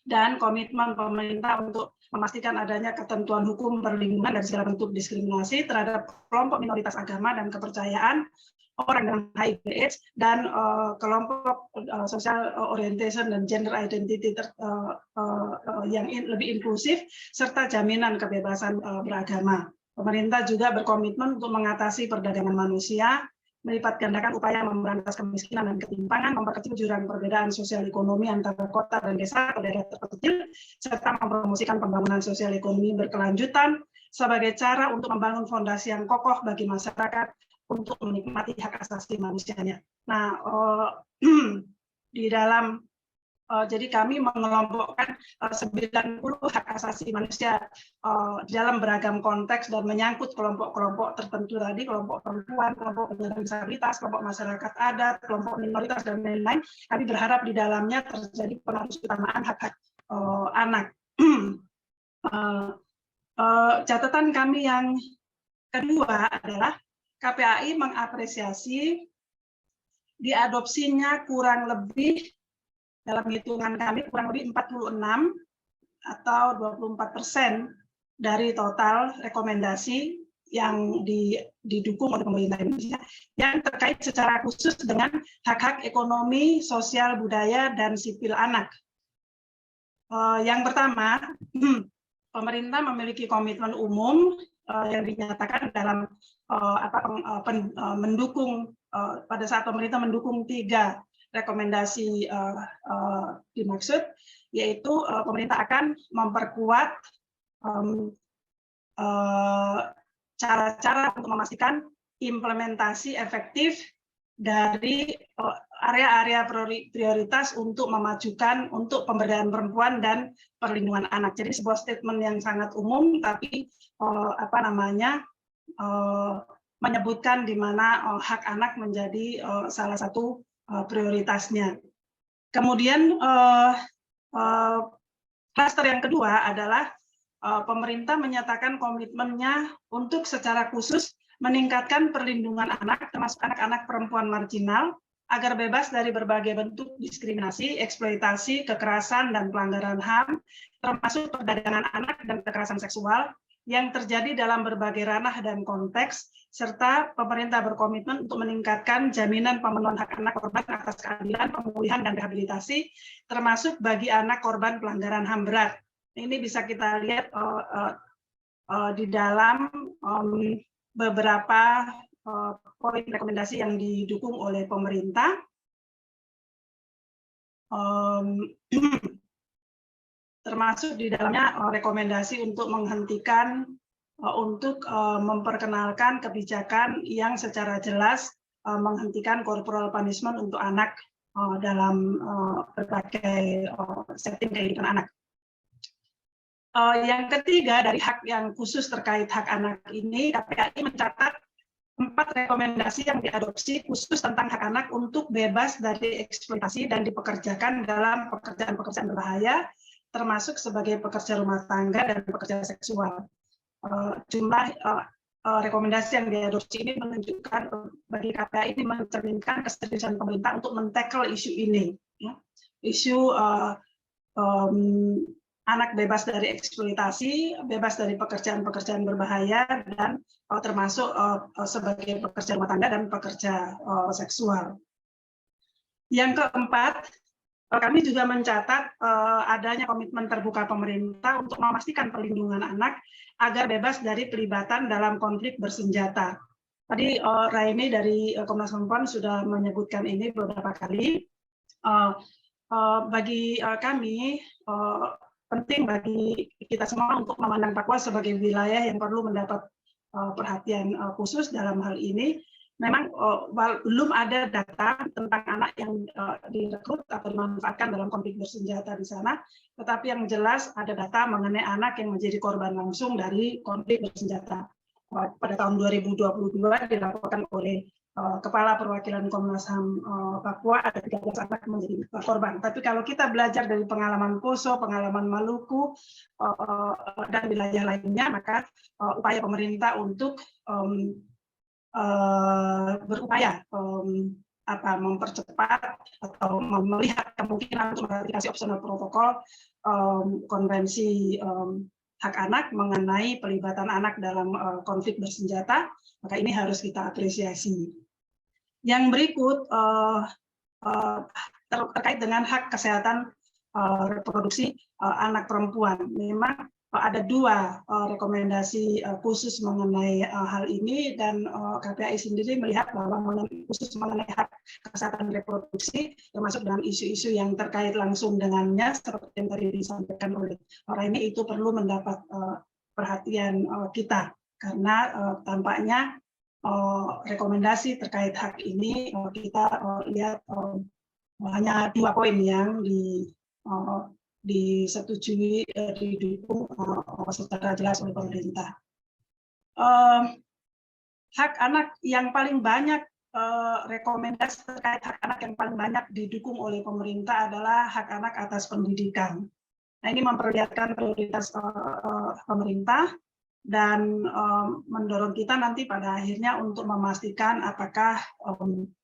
dan komitmen pemerintah untuk memastikan adanya ketentuan hukum perlindungan dari segala bentuk diskriminasi terhadap kelompok minoritas agama dan kepercayaan, orang dengan HIV/AIDS dan kelompok social orientation dan gender identity yang lebih inklusif serta jaminan kebebasan beragama. Pemerintah juga berkomitmen untuk mengatasi perdagangan manusia, melipat gandakan upaya memberantas kemiskinan dan ketimpangan, memperkecil jurang perbedaan sosial ekonomi antara kota dan desa atau daerah terpencil, serta mempromosikan pembangunan sosial ekonomi berkelanjutan sebagai cara untuk membangun fondasi yang kokoh bagi masyarakat untuk menikmati hak asasi manusianya. Nah, di dalam jadi kami mengelompokkan 90 hak asasi manusia di dalam beragam konteks dan menyangkut kelompok-kelompok tertentu tadi, kelompok perempuan, kelompok penyandang disabilitas, kelompok masyarakat adat, kelompok minoritas dan lain-lain. Kami berharap di dalamnya terjadi pengaruh-utamaan hak-hak anak. Catatan kami yang kedua adalah KPAI mengapresiasi diadopsinya kurang lebih dalam hitungan kami kurang lebih 46 atau 24% dari total rekomendasi yang didukung oleh pemerintah Indonesia yang terkait secara khusus dengan hak-hak ekonomi, sosial, budaya, dan sipil anak. Yang pertama, pemerintah memiliki komitmen umum yang dinyatakan dalam mendukung pada saat pemerintah mendukung 3 rekomendasi dimaksud, yaitu pemerintah akan memperkuat cara-cara untuk memastikan implementasi efektif dari area-area prioritas untuk memajukan untuk pemberdayaan perempuan dan perlindungan anak. Jadi sebuah statement yang sangat umum, tapi menyebutkan di mana hak anak menjadi salah satu prioritasnya. Kemudian klaster yang kedua adalah pemerintah menyatakan komitmennya untuk secara khusus meningkatkan perlindungan anak, termasuk anak-anak perempuan marginal, agar bebas dari berbagai bentuk diskriminasi, eksploitasi, kekerasan, dan pelanggaran HAM, termasuk perdagangan anak dan kekerasan seksual yang terjadi dalam berbagai ranah dan konteks, serta pemerintah berkomitmen untuk meningkatkan jaminan pemenuhan hak anak korban atas keadilan, pemulihan, dan rehabilitasi, termasuk bagi anak korban pelanggaran HAM berat. Ini bisa kita lihat di dalam beberapa poin rekomendasi yang didukung oleh pemerintah. Termasuk di dalamnya rekomendasi untuk menghentikan, untuk memperkenalkan kebijakan yang secara jelas menghentikan corporal punishment untuk anak dalam berbagai setting kehidupan anak. Yang ketiga, dari hak yang khusus terkait hak anak ini, KPAI mencatat 4 rekomendasi yang diadopsi khusus tentang hak anak untuk bebas dari eksploitasi dan dipekerjakan dalam pekerjaan-pekerjaan berbahaya, termasuk sebagai pekerja rumah tangga dan pekerja seksual. Jumlah rekomendasi yang diadopsi ini menunjukkan bagi KPAI ini mencerminkan keseriusan pemerintah untuk men-tackle isu ini. ya. Isu anak bebas dari eksploitasi, bebas dari pekerjaan-pekerjaan berbahaya, dan termasuk sebagai pekerja rumah tangga dan pekerja seksual. Yang keempat, kami juga mencatat adanya komitmen terbuka pemerintah untuk memastikan perlindungan anak agar bebas dari pelibatan dalam konflik bersenjata. Tadi Raini dari Komnas Perempuan sudah menyebutkan ini beberapa kali. Bagi kami, penting bagi kita semua untuk memandang Papua sebagai wilayah yang perlu mendapat perhatian khusus dalam hal ini. Memang belum ada data tentang anak yang direkrut atau dimanfaatkan dalam konflik bersenjata di sana, tetapi yang jelas ada data mengenai anak yang menjadi korban langsung dari konflik bersenjata. Pada tahun 2022 dilaporkan oleh Kepala Perwakilan Komnas HAM Papua ada 13 anak menjadi korban. Tapi kalau kita belajar dari pengalaman Poso, pengalaman Maluku, dan wilayah lainnya, maka upaya pemerintah untuk berupaya mempercepat atau melihat kemungkinan untuk meratifikasi opsional protokol konvensi hak anak mengenai pelibatan anak dalam konflik bersenjata, maka ini harus kita apresiasi. Yang berikut terkait dengan hak kesehatan reproduksi anak perempuan. Memang ada 2 rekomendasi khusus mengenai hal ini, dan KPAI sendiri melihat bahwa khusus mengenai hak kesehatan reproduksi termasuk dengan isu-isu yang terkait langsung dengannya seperti yang tadi disampaikan oleh Raini, itu perlu mendapat perhatian kita karena tampaknya rekomendasi terkait hak ini kita lihat hanya 2 poin yang disetujui, didukung secara jelas oleh pemerintah. Hak anak yang paling banyak, rekomendasi terkait hak anak yang paling banyak didukung oleh pemerintah adalah hak anak atas pendidikan. Nah, ini memperlihatkan prioritas pemerintah dan mendorong kita nanti pada akhirnya untuk memastikan apakah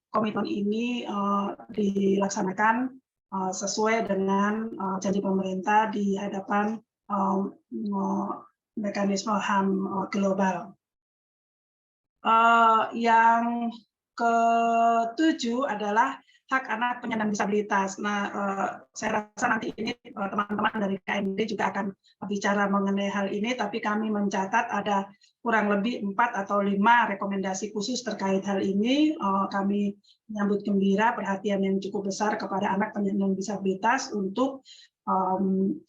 komitmen ini dilaksanakan sesuai dengan janji pemerintah di hadapan mekanisme HAM global. Yang ke-7 adalah hak anak penyandang disabilitas. Nah, saya rasa nanti ini teman-teman dari KMD juga akan bicara mengenai hal ini, tapi kami mencatat ada kurang lebih 4 atau 5 rekomendasi khusus terkait hal ini. Kami menyambut gembira perhatian yang cukup besar kepada anak penyandang disabilitas untuk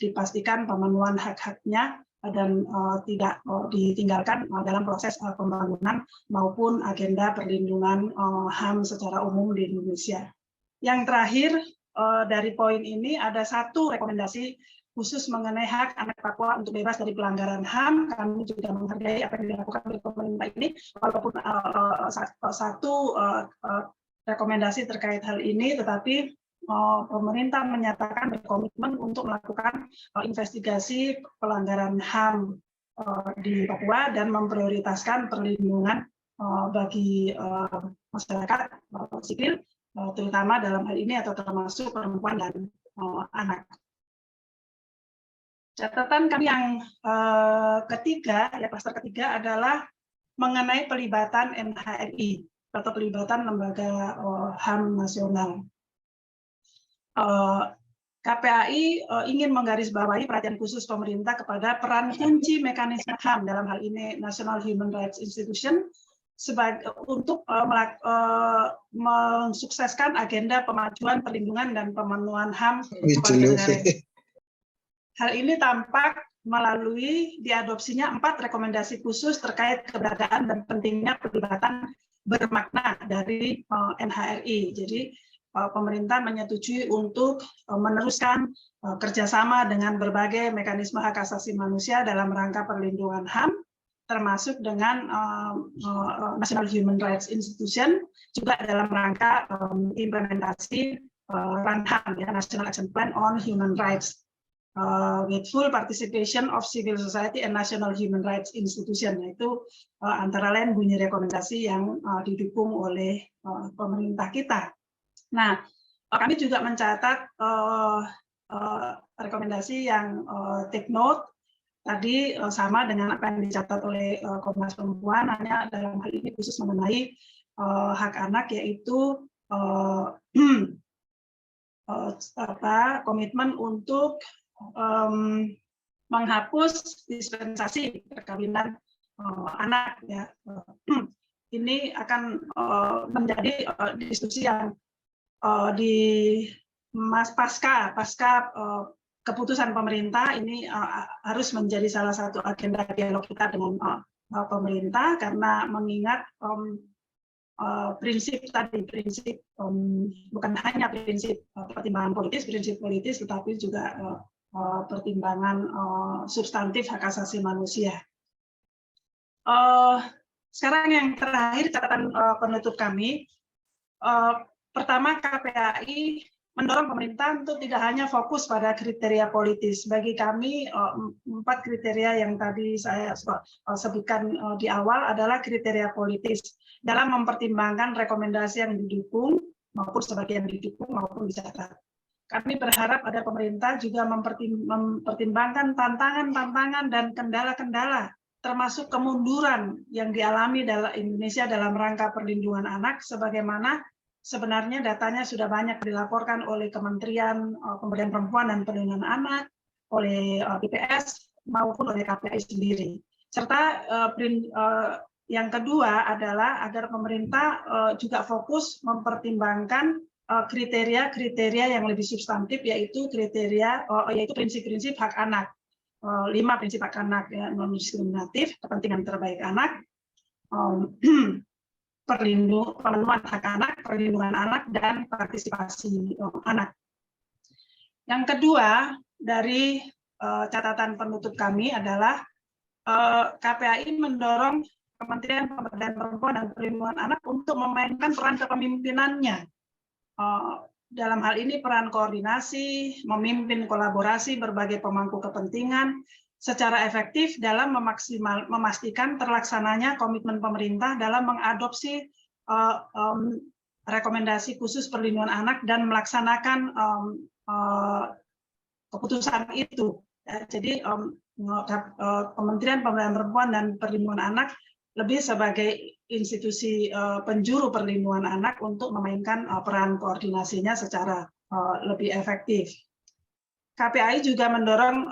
dipastikan pemenuhan hak-haknya dan tidak ditinggalkan dalam proses pembangunan maupun agenda perlindungan HAM secara umum di Indonesia. Yang terakhir dari poin ini ada 1 rekomendasi khusus mengenai hak anak Papua untuk bebas dari pelanggaran HAM. Kami juga menghargai apa yang dilakukan oleh pemerintah ini, walaupun 1 rekomendasi terkait hal ini, tetapi pemerintah menyatakan berkomitmen untuk melakukan investigasi pelanggaran HAM di Papua dan memprioritaskan perlindungan bagi masyarakat sipil, terutama dalam hal ini atau termasuk perempuan dan anak. Catatan kami yang ketiga, ya klaster ketiga adalah mengenai pelibatan NHRI atau pelibatan lembaga HAM nasional. KPAI ingin menggarisbawahi perhatian khusus pemerintah kepada peran kunci mekanisme HAM dalam hal ini National Human Rights Institution untuk mensukseskan agenda pemajuan, perlindungan, dan pemenuhan HAM kepada negara. Hal ini tampak melalui diadopsinya 4 rekomendasi khusus terkait keberadaan dan pentingnya pelibatan bermakna dari NHRI. Jadi pemerintah menyetujui untuk meneruskan kerjasama dengan berbagai mekanisme hak asasi manusia dalam rangka perlindungan HAM, termasuk dengan National Human Rights Institution, juga dalam rangka implementasi RAN-HAM, ya, National Action Plan on Human Rights, with full participation of civil society and National Human Rights Institution. Itu antara lain bunyi rekomendasi yang didukung oleh pemerintah kita. Nah, Kami juga mencatat rekomendasi yang take note tadi sama dengan apa yang dicatat oleh Komnas Perempuan, hanya dalam hal ini khusus mengenai hak anak, yaitu komitmen untuk menghapus dispensasi perkawinan anak. Ya. Ini akan menjadi diskusi yang di pasca keputusan pemerintah ini harus menjadi salah satu agenda dialog kita dengan pemerintah, karena mengingat prinsip bukan hanya prinsip pertimbangan politis, tetapi juga pertimbangan substantif hak asasi manusia. Sekarang yang terakhir catatan penutup kami, pertama KPAI mendorong pemerintah untuk tidak hanya fokus pada kriteria politis. Bagi kami 4 kriteria yang tadi saya sebutkan di awal adalah kriteria politis dalam mempertimbangkan rekomendasi yang didukung maupun sebagian didukung maupun dicatat. Kami berharap ada pemerintah juga mempertimbangkan tantangan-tantangan dan kendala-kendala, termasuk kemunduran yang dialami dalam Indonesia dalam rangka perlindungan anak, sebagaimana sebenarnya datanya sudah banyak dilaporkan oleh Kementerian Pemberdayaan Perempuan dan Perlindungan Anak, oleh BPS maupun oleh KPAI sendiri. Serta yang kedua adalah agar pemerintah juga fokus mempertimbangkan kriteria-kriteria yang lebih substantif, yaitu prinsip-prinsip hak anak. 5 prinsip hak anak, ya, non-diskriminatif, kepentingan terbaik anak, pemenuhan hak anak, perlindungan anak, dan partisipasi anak. Yang kedua dari catatan penutup kami adalah KPAI mendorong Kementerian Pemberdayaan Perempuan dan Perlindungan Anak untuk memainkan peran kepemimpinannya. Dalam hal ini peran koordinasi, memimpin kolaborasi berbagai pemangku kepentingan, secara efektif dalam memastikan terlaksananya komitmen pemerintah dalam mengadopsi rekomendasi khusus perlindungan anak dan melaksanakan keputusan itu. Jadi Kementerian Pemberdayaan Perempuan dan Perlindungan Anak lebih sebagai institusi penjuru perlindungan anak untuk memainkan peran koordinasinya secara lebih efektif. KPAI juga mendorong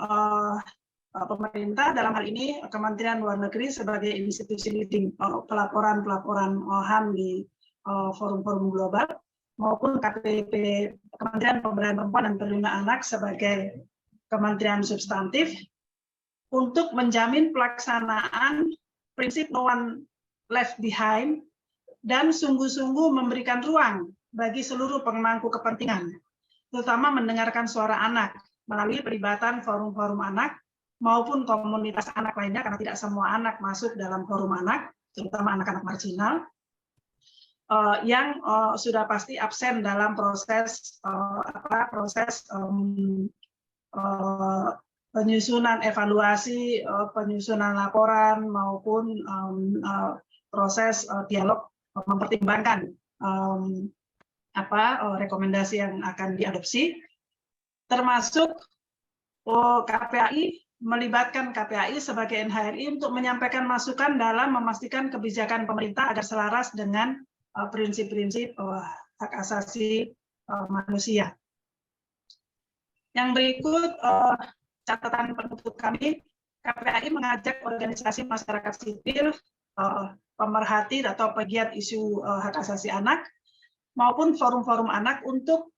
pemerintah, dalam hal ini Kementerian Luar Negeri sebagai institusi leading pelaporan HAM di forum-forum global, maupun KPP, Kementerian Pemberdayaan Perempuan dan Perlindungan Anak sebagai kementerian substantif untuk menjamin pelaksanaan prinsip no one left behind dan sungguh-sungguh memberikan ruang bagi seluruh pemangku kepentingan, terutama mendengarkan suara anak melalui pelibatan forum-forum anak maupun komunitas anak lainnya, karena tidak semua anak masuk dalam forum anak, terutama anak-anak marginal, yang sudah pasti absen dalam proses penyusunan evaluasi, penyusunan laporan maupun proses dialog mempertimbangkan rekomendasi yang akan diadopsi, termasuk KPAI melibatkan KPAI sebagai NHRI untuk menyampaikan masukan dalam memastikan kebijakan pemerintah agar selaras dengan prinsip-prinsip hak asasi manusia. Yang berikut catatan penutup kami, KPAI mengajak organisasi masyarakat sipil, pemerhati atau pegiat isu hak asasi anak, maupun forum-forum anak untuk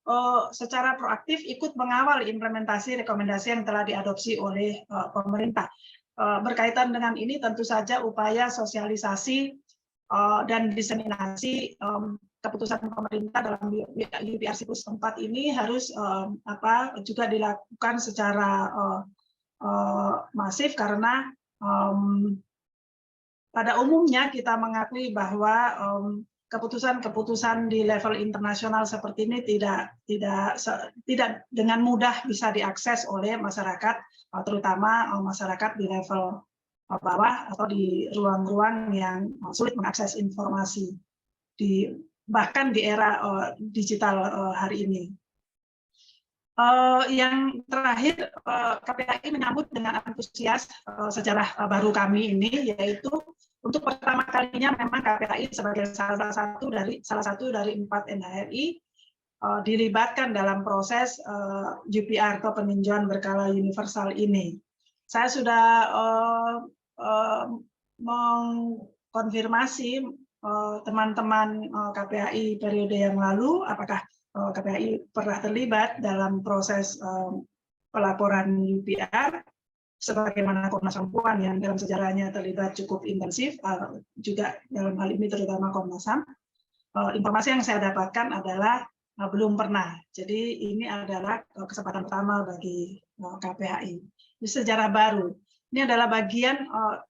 secara proaktif ikut mengawal implementasi rekomendasi yang telah diadopsi oleh pemerintah. Berkaitan dengan ini tentu saja upaya sosialisasi dan diseminasi keputusan pemerintah dalam UPR Siklus 4 ini harus juga dilakukan secara masif, karena pada umumnya kita mengakui bahwa keputusan-keputusan di level internasional seperti ini tidak dengan mudah bisa diakses oleh masyarakat, terutama masyarakat di level bawah atau di ruang-ruang yang sulit mengakses informasi. Di bahkan di era digital hari ini. Yang terakhir, KPAI menyambut dengan antusias sejarah baru kami ini, yaitu untuk pertama kalinya memang KPAI sebagai salah satu dari 4 NHRI dilibatkan dalam proses UPR atau peninjauan berkala universal ini. Saya sudah mengkonfirmasi teman-teman KPAI periode yang lalu, apakah KPAI pernah terlibat dalam proses pelaporan UPR, sebagaimana Komnas Perempuan yang dalam sejarahnya terlibat cukup intensif, juga dalam hal ini terutama Komnas HAM. Informasi yang saya dapatkan adalah belum pernah. Jadi ini adalah kesempatan pertama bagi KPAI. Ini sejarah baru. Ini adalah bagian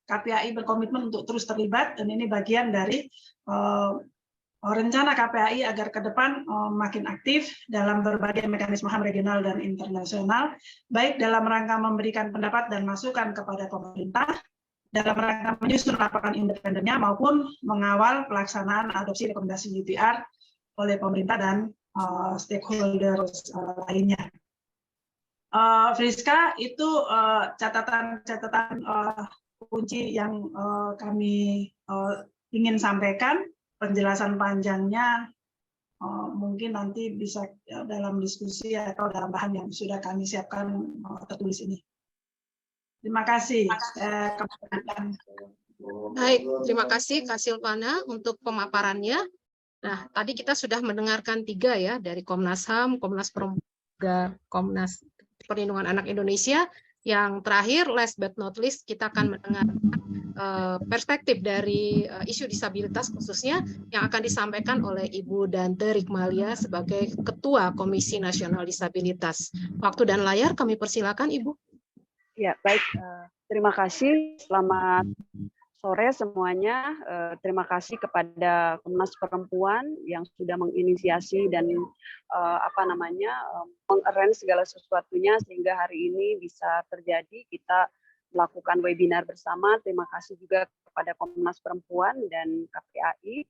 KPAI berkomitmen untuk terus terlibat, dan ini bagian dari rencana KPAI agar ke depan makin aktif dalam berbagai mekanisme HAM regional dan internasional, baik dalam rangka memberikan pendapat dan masukan kepada pemerintah, dalam rangka menyusun laporan independennya, maupun mengawal pelaksanaan adopsi rekomendasi UPR oleh pemerintah dan stakeholders lainnya. Friska, itu catatan kunci yang kami ingin sampaikan. Penjelasan panjangnya mungkin nanti bisa dalam diskusi atau dalam bahan yang sudah kami siapkan tertulis ini. Terima kasih. Baik, terima kasih Kak Silvana untuk pemaparannya. Nah, tadi kita sudah mendengarkan 3 ya, dari Komnas HAM, Komnas Perempuan, juga Komnas Perlindungan Anak Indonesia. Yang terakhir, last but not least, kita akan mendengarkan perspektif dari isu disabilitas khususnya yang akan disampaikan oleh Ibu Dante Rikmalia sebagai Ketua Komisi Nasional Disabilitas. Waktu dan layar kami persilakan, Ibu. Ya, baik. Terima kasih. Selamat sore semuanya. Terima kasih kepada Komnas Perempuan yang sudah menginisiasi dan mengarrange segala sesuatunya sehingga hari ini bisa terjadi. Kita melakukan webinar bersama. Terima kasih juga kepada Komnas Perempuan dan KPAI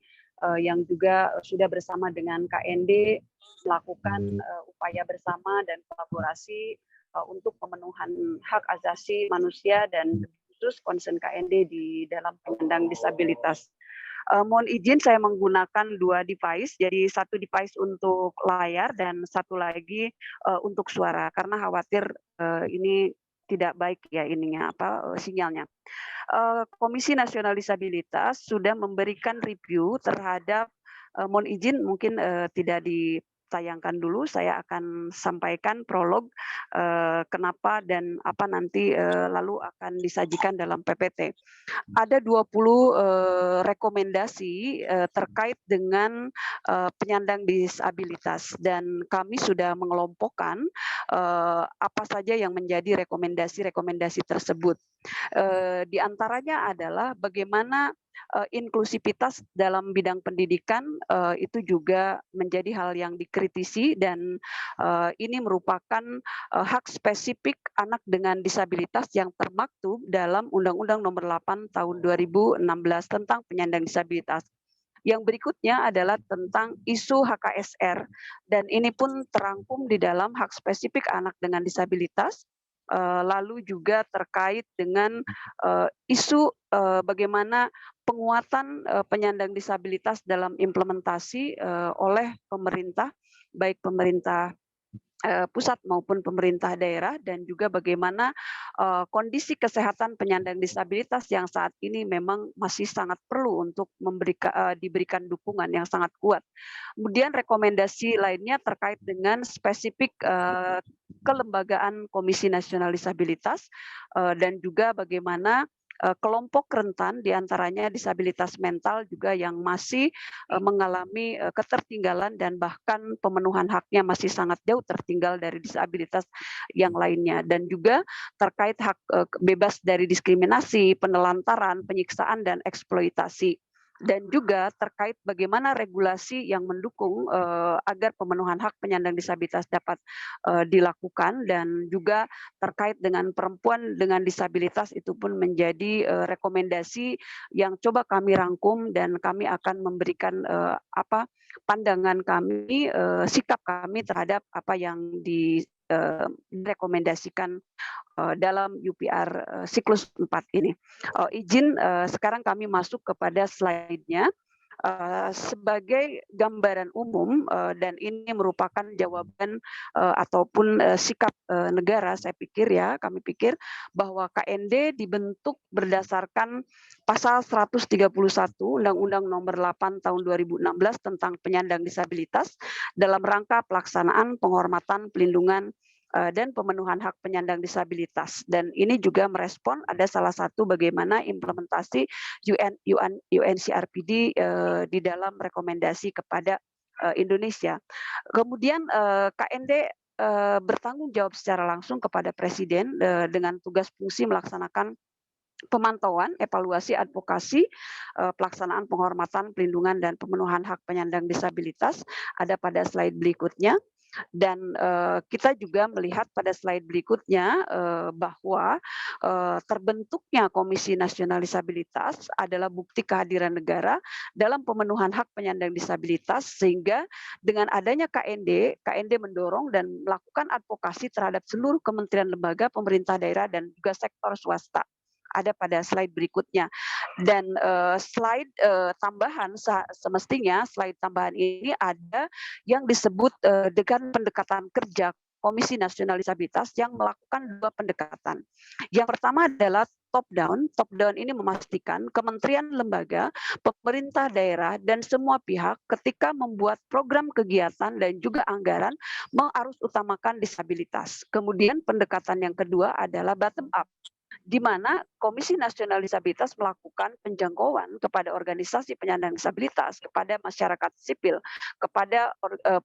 yang juga sudah bersama dengan KND melakukan upaya bersama dan kolaborasi untuk pemenuhan hak asasi manusia dan khusus concern KND di dalam penyandang disabilitas. Mohon izin saya menggunakan 2 device, jadi 1 device untuk layar dan 1 lagi untuk suara karena khawatir ini tidak baik ya sinyalnya. Komisi Nasional Disabilitas sudah memberikan review terhadap mohon izin mungkin tidak ditayangkan dulu, saya akan sampaikan prolog kenapa dan apa nanti lalu akan disajikan dalam PPT. Ada 20 rekomendasi terkait dengan penyandang disabilitas dan kami sudah mengelompokkan apa saja yang menjadi rekomendasi-rekomendasi tersebut. Di antaranya adalah bagaimana inklusivitas dalam bidang pendidikan itu juga menjadi hal yang dikritisi dan ini merupakan hak spesifik anak dengan disabilitas yang termaktub dalam Undang-Undang Nomor 8 Tahun 2016 tentang penyandang disabilitas. Yang berikutnya adalah tentang isu HKSR dan ini pun terangkum di dalam hak spesifik anak dengan disabilitas. Lalu juga terkait dengan isu bagaimana penguatan penyandang disabilitas dalam implementasi oleh pemerintah, baik pemerintah pusat maupun pemerintah daerah, dan juga bagaimana kondisi kesehatan penyandang disabilitas yang saat ini memang masih sangat perlu untuk diberikan dukungan yang sangat kuat. Kemudian rekomendasi lainnya terkait dengan spesifik kelembagaan Komisi Nasional Disabilitas dan juga bagaimana kelompok rentan diantaranya disabilitas mental juga yang masih mengalami ketertinggalan dan bahkan pemenuhan haknya masih sangat jauh tertinggal dari disabilitas yang lainnya, dan juga terkait hak bebas dari diskriminasi, penelantaran, penyiksaan dan eksploitasi. Dan juga terkait bagaimana regulasi yang mendukung agar pemenuhan hak penyandang disabilitas dapat dilakukan, dan juga terkait dengan perempuan dengan disabilitas itu pun menjadi rekomendasi yang coba kami rangkum dan kami akan memberikan pandangan kami, sikap kami terhadap apa yang direkomendasikan dalam UPR siklus 4 ini. Izin sekarang kami masuk kepada slide-nya. Sebagai gambaran umum dan ini merupakan jawaban ataupun sikap negara, saya pikir ya, kami pikir bahwa KND dibentuk berdasarkan pasal 131 Undang-Undang Nomor 8 Tahun 2016 tentang penyandang disabilitas dalam rangka pelaksanaan penghormatan, pelindungan dan pemenuhan hak penyandang disabilitas. Dan ini juga merespon ada salah satu bagaimana implementasi UNCRPD di dalam rekomendasi kepada Indonesia. Kemudian KND bertanggung jawab secara langsung kepada Presiden dengan tugas fungsi melaksanakan pemantauan, evaluasi, advokasi, pelaksanaan penghormatan, pelindungan, dan pemenuhan hak penyandang disabilitas ada pada slide berikutnya. Dan kita juga melihat pada slide berikutnya bahwa terbentuknya Komisi Nasional Disabilitas adalah bukti kehadiran negara dalam pemenuhan hak penyandang disabilitas, sehingga dengan adanya KND mendorong dan melakukan advokasi terhadap seluruh kementerian lembaga, pemerintah daerah, dan juga sektor swasta. Ada pada slide berikutnya. Dan slide tambahan semestinya slide tambahan ini ada yang disebut dengan pendekatan kerja Komisi Nasional Disabilitas yang melakukan dua pendekatan. Yang pertama adalah top down. Top down ini memastikan kementerian lembaga, pemerintah daerah, dan semua pihak ketika membuat program kegiatan dan juga anggaran mengharusutamakan disabilitas. Kemudian pendekatan yang kedua adalah bottom up, di mana Komisi Nasional Disabilitas melakukan penjangkauan kepada organisasi penyandang disabilitas, kepada masyarakat sipil, kepada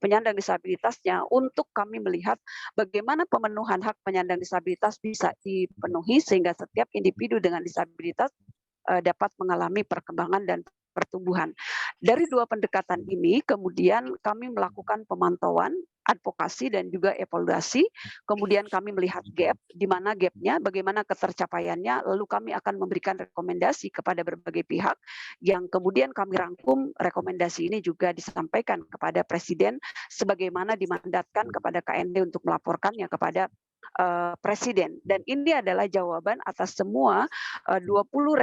penyandang disabilitasnya untuk kami melihat bagaimana pemenuhan hak penyandang disabilitas bisa dipenuhi sehingga setiap individu dengan disabilitas dapat mengalami perkembangan dan pertumbuhan. Dari dua pendekatan ini kemudian kami melakukan pemantauan, advokasi, dan juga evaluasi. Kemudian kami melihat gap, di mana gapnya, bagaimana ketercapaiannya, lalu kami akan memberikan rekomendasi kepada berbagai pihak yang kemudian kami rangkum. Rekomendasi ini juga disampaikan kepada Presiden sebagaimana dimandatkan kepada KND untuk melaporkannya kepada Presiden. Dan ini adalah jawaban atas semua 20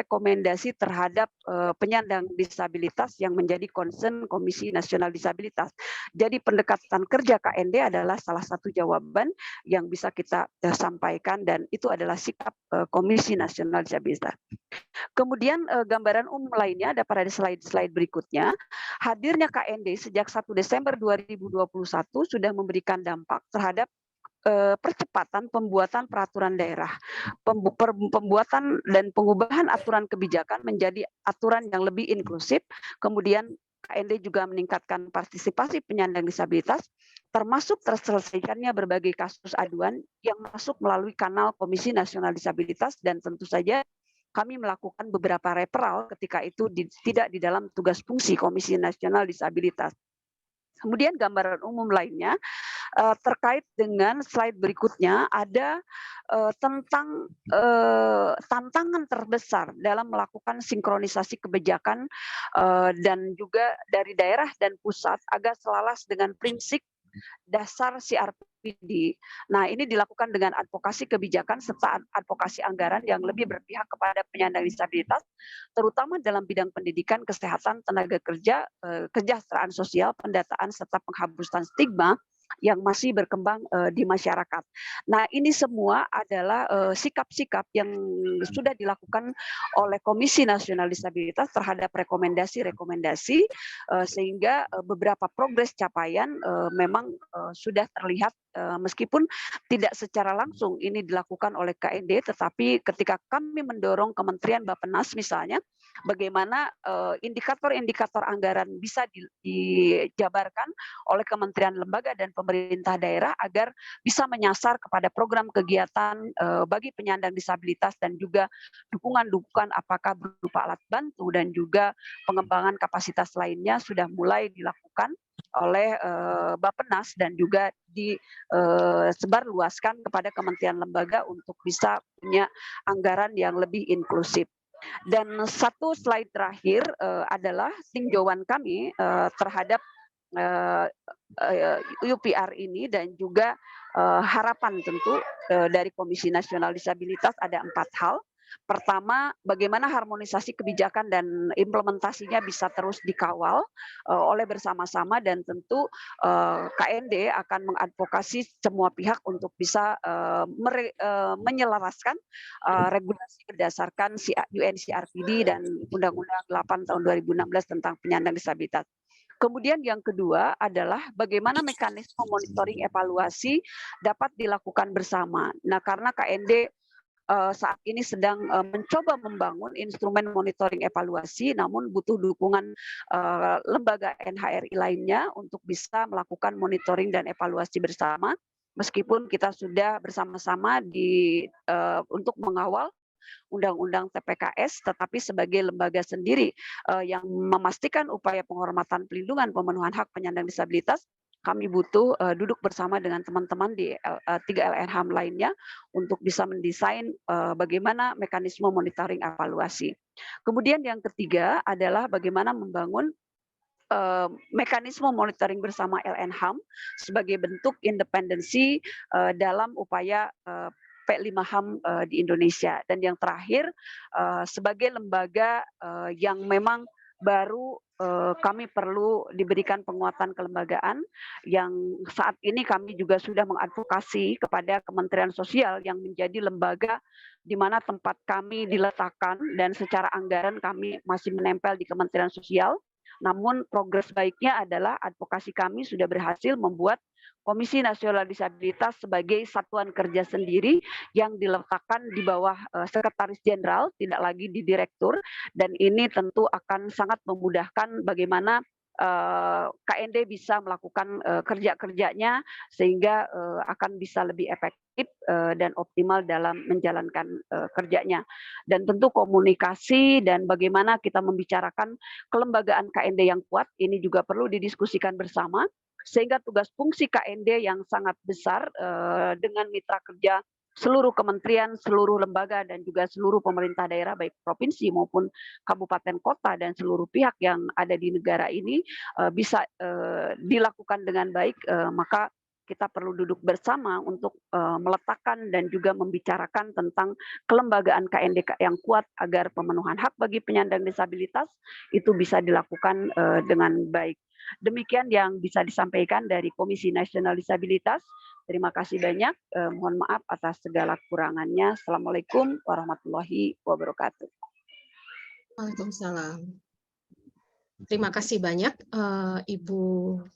rekomendasi terhadap penyandang disabilitas yang menjadi concern Komisi Nasional Disabilitas. Jadi pendekatan kerja KND adalah salah satu jawaban yang bisa kita sampaikan, dan itu adalah sikap Komisi Nasional Disabilitas. Kemudian gambaran umum lainnya ada pada slide berikutnya. Hadirnya KND sejak 1 Desember 2021 sudah memberikan dampak terhadap percepatan pembuatan peraturan daerah, pembuatan dan pengubahan aturan kebijakan menjadi aturan yang lebih inklusif. Kemudian KND juga meningkatkan partisipasi penyandang disabilitas, termasuk terselesaikannya berbagai kasus aduan yang masuk melalui kanal Komisi Nasional Disabilitas, dan tentu saja kami melakukan beberapa referral ketika itu tidak di dalam tugas fungsi Komisi Nasional Disabilitas. Kemudian gambaran umum lainnya terkait dengan slide berikutnya ada tentang tantangan terbesar dalam melakukan sinkronisasi kebijakan dan juga dari daerah dan pusat agar selaras dengan prinsip dasar CRPD. Nah, ini dilakukan dengan advokasi kebijakan serta advokasi anggaran yang lebih berpihak kepada penyandang disabilitas, terutama dalam bidang pendidikan, kesehatan, tenaga kerja, kesejahteraan sosial, pendataan, serta penghapusan stigma yang masih berkembang di masyarakat. Nah, ini semua adalah sikap-sikap yang sudah dilakukan oleh Komisi Nasional Disabilitas terhadap rekomendasi-rekomendasi sehingga beberapa progres capaian memang sudah terlihat meskipun tidak secara langsung ini dilakukan oleh KND, tetapi ketika kami mendorong Kementerian Bappenas misalnya, bagaimana indikator-indikator anggaran bisa dijabarkan oleh kementerian lembaga dan pemerintah daerah agar bisa menyasar kepada program kegiatan bagi penyandang disabilitas dan juga dukungan-dukungan apakah berupa alat bantu dan juga pengembangan kapasitas lainnya sudah mulai dilakukan oleh Bappenas dan juga disebarluaskan kepada kementerian lembaga untuk bisa punya anggaran yang lebih inklusif. Dan satu slide terakhir adalah tinjauan kami terhadap UPR ini, dan juga harapan tentu dari Komisi Nasional Disabilitas ada 4 hal. Pertama, bagaimana harmonisasi kebijakan dan implementasinya bisa terus dikawal oleh bersama-sama, dan tentu KND akan mengadvokasi semua pihak untuk bisa menyelaraskan regulasi berdasarkan UNCRPD dan Undang-Undang 8 tahun 2016 tentang penyandang disabilitas. Kemudian yang kedua adalah bagaimana mekanisme monitoring evaluasi dapat dilakukan bersama. Nah, karena KND saat ini sedang mencoba membangun instrumen monitoring evaluasi, namun butuh dukungan lembaga NHRI lainnya untuk bisa melakukan monitoring dan evaluasi bersama. Meskipun kita sudah bersama-sama untuk mengawal Undang-Undang TPKS, tetapi sebagai lembaga sendiri yang memastikan upaya penghormatan, pelindungan, pemenuhan hak penyandang disabilitas, kami butuh duduk bersama dengan teman-teman di 3 LNHAM lainnya untuk bisa mendesain bagaimana mekanisme monitoring evaluasi. Kemudian yang ketiga adalah bagaimana membangun mekanisme monitoring bersama LNHAM sebagai bentuk independensi dalam upaya P5HAM di Indonesia. Dan yang terakhir, sebagai lembaga yang memang baru, kami perlu diberikan penguatan kelembagaan, yang saat ini kami juga sudah mengadvokasi kepada Kementerian Sosial yang menjadi lembaga di mana tempat kami diletakkan, dan secara anggaran kami masih menempel di Kementerian Sosial. Namun progres baiknya adalah advokasi kami sudah berhasil membuat Komisi Nasional Disabilitas sebagai satuan kerja sendiri yang diletakkan di bawah Sekretaris Jenderal, tidak lagi di Direktur, dan ini tentu akan sangat memudahkan bagaimana KND bisa melakukan kerja-kerjanya sehingga akan bisa lebih efektif dan optimal dalam menjalankan kerjanya. Dan tentu komunikasi dan bagaimana kita membicarakan kelembagaan KND yang kuat ini juga perlu didiskusikan bersama, sehingga tugas fungsi KND yang sangat besar dengan mitra kerja seluruh kementerian, seluruh lembaga, dan juga seluruh pemerintah daerah, baik provinsi maupun kabupaten kota, dan seluruh pihak yang ada di negara ini bisa dilakukan dengan baik, maka kita perlu duduk bersama untuk meletakkan dan juga membicarakan tentang kelembagaan KND yang kuat agar pemenuhan hak bagi penyandang disabilitas itu bisa dilakukan dengan baik. Demikian yang bisa disampaikan dari Komisi Nasional Disabilitas. Terima kasih banyak. Mohon maaf atas segala kekurangannya. Assalamualaikum warahmatullahi wabarakatuh. Waalaikumsalam. Terima kasih banyak Ibu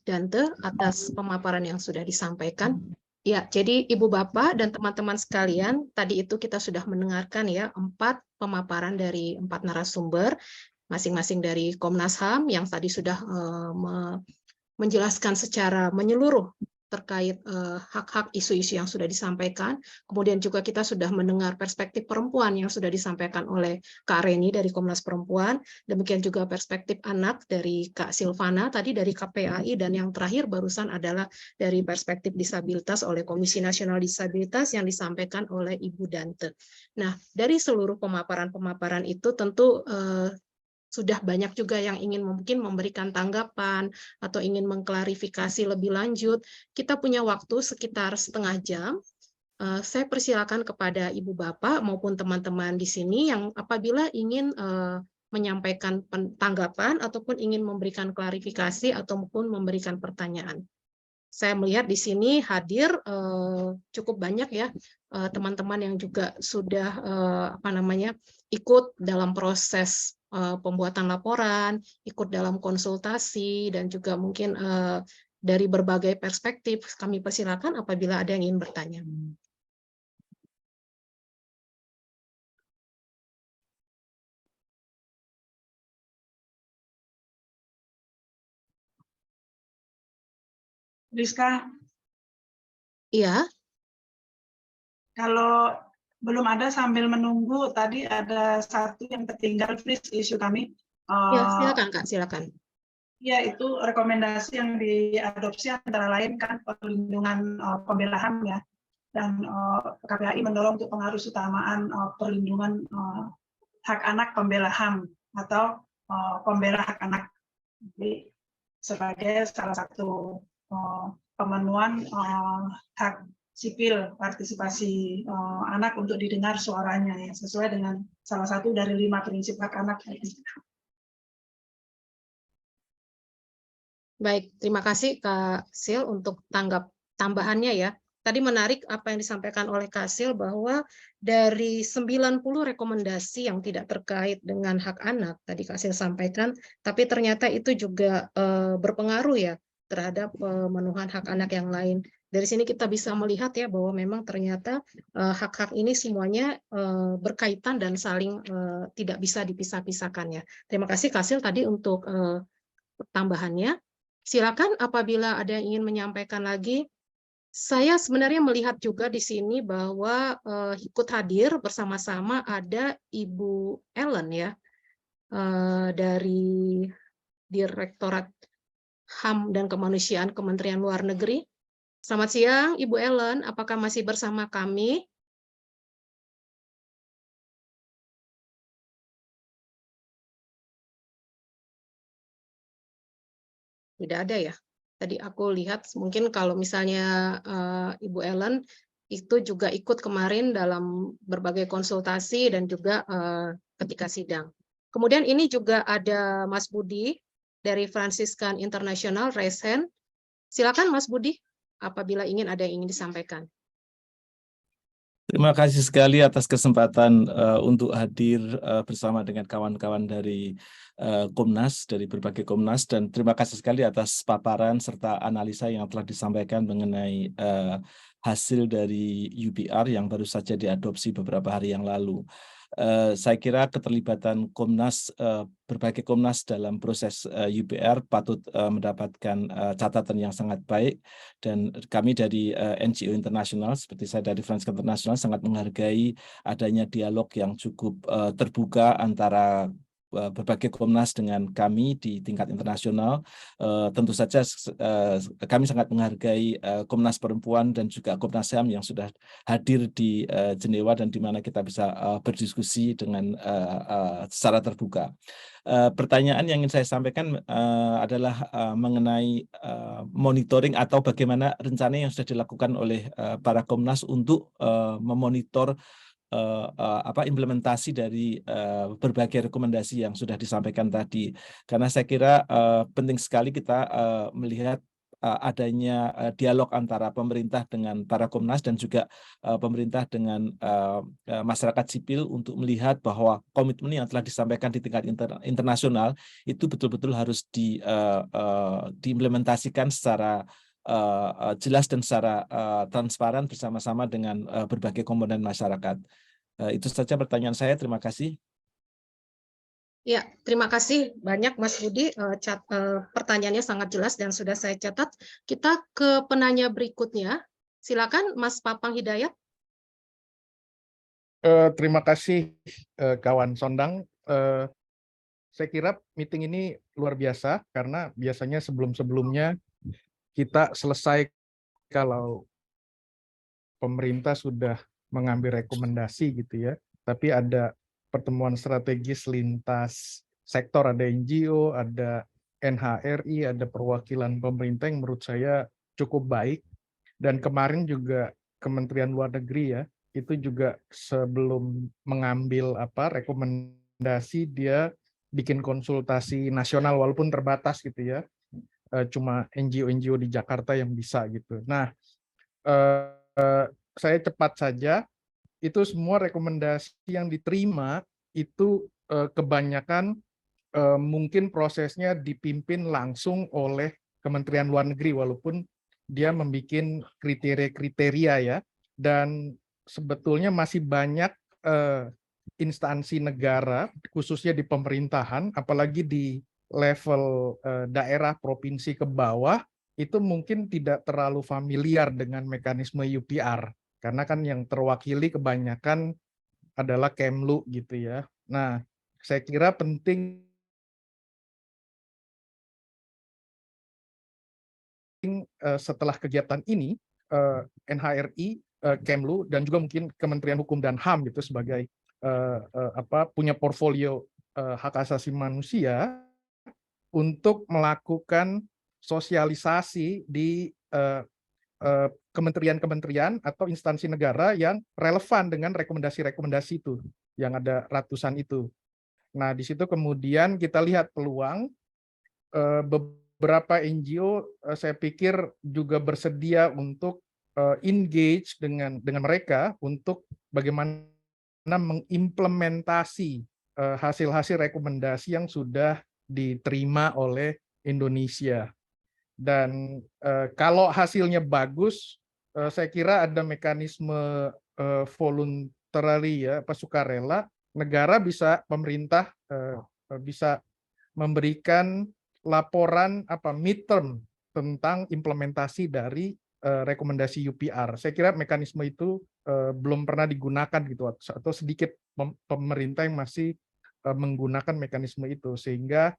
Dante atas pemaparan yang sudah disampaikan. Ya, jadi Ibu Bapak dan teman-teman sekalian, tadi itu kita sudah mendengarkan ya 4 pemaparan dari 4 narasumber, masing-masing dari Komnas HAM yang tadi sudah menjelaskan secara menyeluruh terkait hak-hak isu-isu yang sudah disampaikan. Kemudian juga kita sudah mendengar perspektif perempuan yang sudah disampaikan oleh Kak Reni dari Komnas Perempuan. Demikian juga perspektif anak dari Kak Silvana tadi dari KPAI, dan yang terakhir barusan adalah dari perspektif disabilitas oleh Komisi Nasional Disabilitas yang disampaikan oleh Ibu Dante. Nah, dari seluruh pemaparan-pemaparan itu tentu sudah banyak juga yang ingin mungkin memberikan tanggapan atau ingin mengklarifikasi lebih lanjut. Kita punya waktu sekitar setengah jam. Saya persilakan kepada Ibu Bapak maupun teman-teman di sini yang apabila ingin menyampaikan tanggapan ataupun ingin memberikan klarifikasi ataupun memberikan pertanyaan. Saya melihat di sini hadir cukup banyak ya teman-teman yang juga sudah ikut dalam proses pembuatan laporan, ikut dalam konsultasi, dan juga mungkin dari berbagai perspektif. Kami persilakan apabila ada yang ingin bertanya. Rizka, Iya. kalau belum ada sambil menunggu, tadi ada satu yang tertinggal, Fris, isu kami. Ya, silakan Kak, silakan. Ya, itu rekomendasi yang diadopsi antara lain kan perlindungan pembela HAM ya, dan KPAI mendorong untuk pengharus utamaan perlindungan hak anak pembela HAM atau pembela hak anak. Jadi sebagai salah satu pemenuhan hak sipil partisipasi anak untuk didengar suaranya ya, sesuai dengan salah satu dari 5 prinsip hak anak. Baik, terima kasih Kak Sil untuk tambahannya ya. Tadi menarik apa yang disampaikan oleh Kak Sil bahwa dari 90 rekomendasi yang tidak terkait dengan hak anak, tadi Kak Sil sampaikan, tapi ternyata itu juga berpengaruh ya terhadap pemenuhan hak anak yang lain. Dari sini kita bisa melihat ya bahwa memang ternyata hak-hak ini semuanya berkaitan dan saling tidak bisa dipisah-pisahkan ya. Terima kasih Kak Sil tadi untuk tambahannya. Silakan apabila ada yang ingin menyampaikan lagi. Saya sebenarnya melihat juga di sini bahwa ikut hadir bersama-sama ada Ibu Ellen ya, dari Direktorat HAM dan Kemanusiaan Kementerian Luar Negeri. Selamat siang Ibu Ellen, apakah masih bersama kami? Tidak ada ya. Tadi aku lihat mungkin kalau misalnya Ibu Ellen itu juga ikut kemarin dalam berbagai konsultasi dan juga ketika sidang. Kemudian ini juga ada Mas Budi dari Franciscan International, raise hand. Silakan Mas Budi, apabila ada yang ingin disampaikan. Terima kasih sekali atas kesempatan untuk hadir bersama dengan kawan-kawan dari Komnas, dari berbagai Komnas, dan terima kasih sekali atas paparan serta analisa yang telah disampaikan mengenai hasil dari UPR yang baru saja diadopsi beberapa hari yang lalu. Saya kira keterlibatan Komnas, berbagai Komnas dalam proses UPR patut mendapatkan catatan yang sangat baik, dan kami dari NGO internasional seperti saya dari Franciscan International sangat menghargai adanya dialog yang cukup terbuka antara berbagai Komnas dengan kami di tingkat internasional. Tentu saja kami sangat menghargai Komnas Perempuan dan juga Komnas HAM yang sudah hadir di Jenewa dan di mana kita bisa berdiskusi dengan secara terbuka. Pertanyaan yang ingin saya sampaikan adalah mengenai monitoring atau bagaimana rencana yang sudah dilakukan oleh para Komnas untuk memonitor implementasi dari berbagai rekomendasi yang sudah disampaikan tadi. Karena saya kira penting sekali kita melihat adanya dialog antara pemerintah dengan para Komnas dan juga pemerintah dengan masyarakat sipil untuk melihat bahwa komitmen yang telah disampaikan di tingkat internasional itu betul-betul harus diimplementasikan secara jelas dan secara transparan bersama-sama dengan berbagai komponen masyarakat. Itu saja pertanyaan saya. Terima kasih. Ya, terima kasih banyak Mas Budi. Pertanyaannya sangat jelas dan sudah saya catat. Kita ke penanya berikutnya. Silakan Mas Papang Hidayat. Terima kasih kawan Sondang. Saya kira meeting ini luar biasa karena biasanya sebelum-sebelumnya kita selesai kalau pemerintah sudah mengambil rekomendasi gitu ya, tapi ada pertemuan strategis lintas sektor, ada NGO, ada NHRI, ada perwakilan pemerintah yang menurut saya cukup baik. Dan kemarin juga Kementerian Luar Negeri ya, itu juga sebelum mengambil rekomendasi dia bikin konsultasi nasional walaupun terbatas gitu ya, cuma NGO-NGO di Jakarta yang bisa gitu. Nah, saya cepat saja, itu semua rekomendasi yang diterima itu kebanyakan mungkin prosesnya dipimpin langsung oleh Kementerian Luar Negeri walaupun dia membuat kriteria-kriteria ya, dan sebetulnya masih banyak instansi negara khususnya di pemerintahan, apalagi di level daerah provinsi ke bawah itu mungkin tidak terlalu familiar dengan mekanisme UPR karena kan yang terwakili kebanyakan adalah Kemlu gitu ya. Nah, saya kira penting setelah kegiatan ini NHRI, Kemlu dan juga mungkin Kementerian Hukum dan HAM gitu sebagai punya portfolio hak asasi manusia untuk melakukan sosialisasi di kementerian-kementerian atau instansi negara yang relevan dengan rekomendasi-rekomendasi itu, yang ada ratusan itu. Nah, di situ kemudian kita lihat peluang beberapa NGO saya pikir juga bersedia untuk engage dengan mereka untuk bagaimana mengimplementasi hasil-hasil rekomendasi yang sudah diterima oleh Indonesia. Dan kalau hasilnya bagus, saya kira ada mekanisme voluntary ya, sukarela, negara bisa, pemerintah bisa memberikan laporan midterm tentang implementasi dari rekomendasi UPR. Saya kira mekanisme itu belum pernah digunakan gitu, atau sedikit pemerintah yang masih menggunakan mekanisme itu, sehingga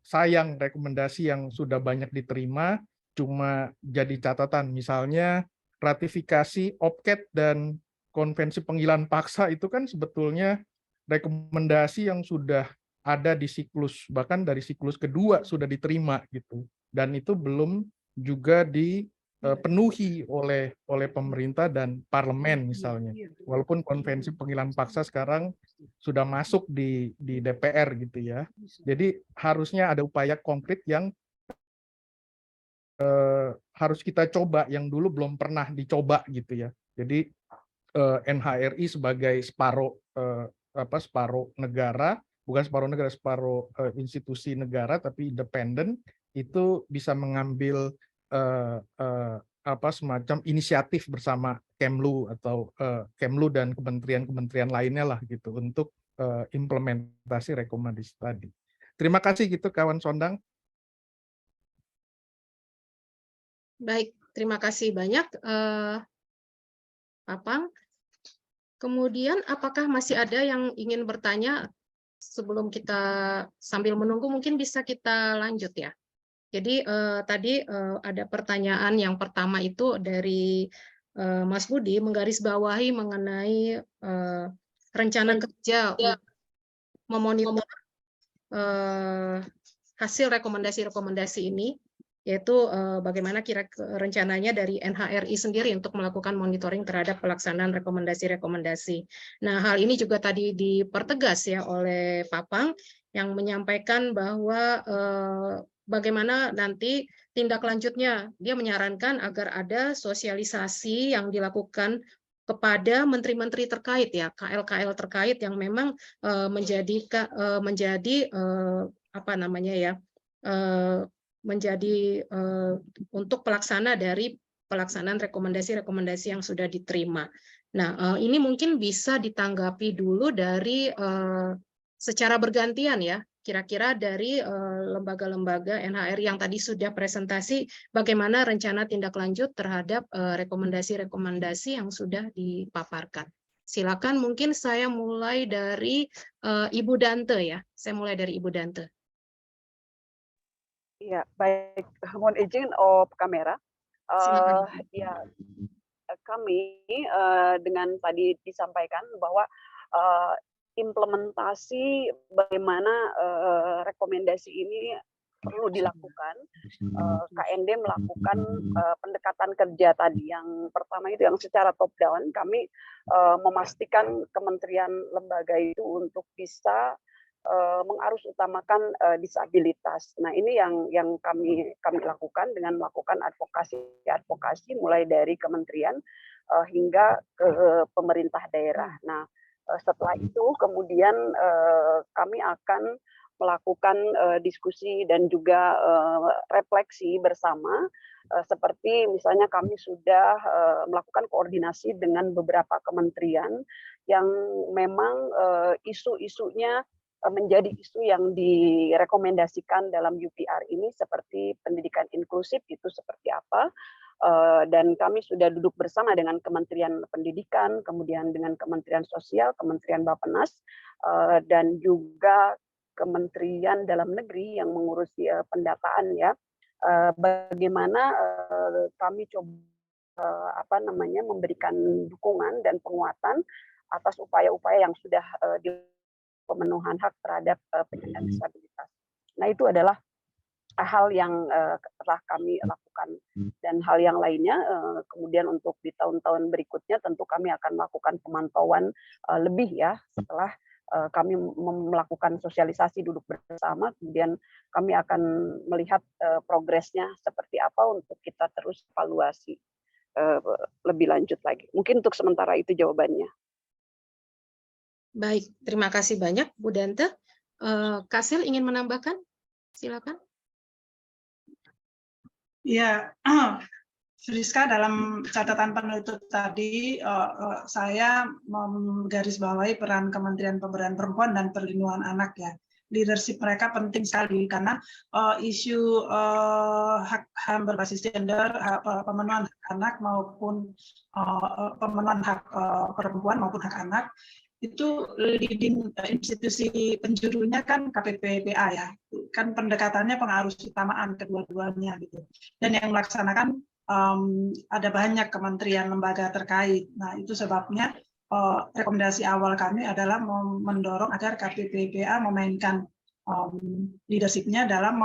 sayang rekomendasi yang sudah banyak diterima cuma jadi catatan. Misalnya ratifikasi OPCAT dan Konvensi Penghilangan Paksa itu kan sebetulnya rekomendasi yang sudah ada di siklus, bahkan dari siklus kedua sudah diterima gitu, dan itu belum juga dipenuhi oleh pemerintah dan parlemen misalnya, walaupun Konvensi Penghilangan Paksa sekarang sudah masuk di DPR gitu ya. Jadi harusnya ada upaya konkret yang harus kita coba, yang dulu belum pernah dicoba gitu ya. Jadi NHRI sebagai separuh negara, bukan separuh negara, separuh institusi negara tapi independen, itu bisa mengambil semacam inisiatif bersama Kemlu atau Kemlu dan kementerian-kementerian lainnya lah gitu untuk implementasi rekomendasi tadi. Terima kasih gitu kawan Sondang. Baik, terima kasih banyak Papang. Kemudian apakah masih ada yang ingin bertanya sebelum kita sambil menunggu, mungkin bisa kita lanjut ya. Jadi tadi ada pertanyaan yang pertama itu dari Mas Budi menggarisbawahi mengenai rencana kerja untuk memonitor hasil rekomendasi-rekomendasi ini, yaitu bagaimana rencananya dari NHRI sendiri untuk melakukan monitoring terhadap pelaksanaan rekomendasi-rekomendasi. Nah, hal ini juga tadi dipertegas ya oleh Papang yang menyampaikan bahwa bagaimana nanti tindak lanjutnya. Dia menyarankan agar ada sosialisasi yang dilakukan kepada menteri-menteri terkait ya, KL-KL terkait yang memang menjadi untuk pelaksana dari pelaksanaan rekomendasi-rekomendasi yang sudah diterima. Nah, ini mungkin bisa ditanggapi dulu dari secara bergantian ya, kira-kira dari lembaga-lembaga NHRI yang tadi sudah presentasi bagaimana rencana tindak lanjut terhadap rekomendasi-rekomendasi yang sudah dipaparkan. Silakan, mungkin saya mulai dari Ibu Dante ya. Saya mulai dari Ibu Dante. Ya, baik. Mohon izin kamera. Ya, kami dengan tadi disampaikan bahwa implementasi bagaimana rekomendasi ini perlu dilakukan. KND melakukan pendekatan kerja tadi. Yang pertama itu yang secara top down, kami memastikan kementerian lembaga itu untuk bisa mengarus utamakan disabilitas. Nah, ini yang kami lakukan dengan melakukan advokasi mulai dari kementerian hingga ke pemerintah daerah. Nah, setelah itu kemudian kami akan melakukan diskusi dan juga refleksi bersama, seperti misalnya kami sudah melakukan koordinasi dengan beberapa kementerian yang memang isu-isunya menjadi isu yang direkomendasikan dalam UPR ini, seperti pendidikan inklusif itu seperti apa, dan kami sudah duduk bersama dengan Kementerian Pendidikan, kemudian dengan Kementerian Sosial, Kementerian Bappenas, dan juga Kementerian Dalam Negeri yang mengurusi pendataan ya. Bagaimana kami coba memberikan dukungan dan penguatan atas upaya-upaya yang sudah pemenuhan hak terhadap penyandang disabilitas. Nah, itu adalah hal yang telah kami lakukan, dan hal yang lainnya kemudian untuk di tahun-tahun berikutnya tentu kami akan melakukan pemantauan lebih ya setelah kami melakukan sosialisasi duduk bersama, kemudian kami akan melihat progresnya seperti apa untuk kita terus evaluasi lebih lanjut lagi. Mungkin untuk sementara itu jawabannya. Baik, terima kasih banyak Bu Dante. Kasil ingin menambahkan? Silakan. Ya, Friska, dalam catatan penutup tadi, saya menggarisbawahi peran Kementerian Pemberdayaan Perempuan dan Perlindungan Anak ya. Leadership mereka penting sekali karena isu hak HAM berbasis gender, pemenuhan hak anak maupun pemenuhan hak perempuan maupun hak anak, itu leading institusi penjurunya kan KPPPA ya, kan pendekatannya pengarus utamaan kedua-duanya gitu. Dan yang melaksanakan ada banyak kementerian lembaga terkait. Nah itu sebabnya rekomendasi awal kami adalah mendorong agar KPPPA memainkan leadership-nya dalam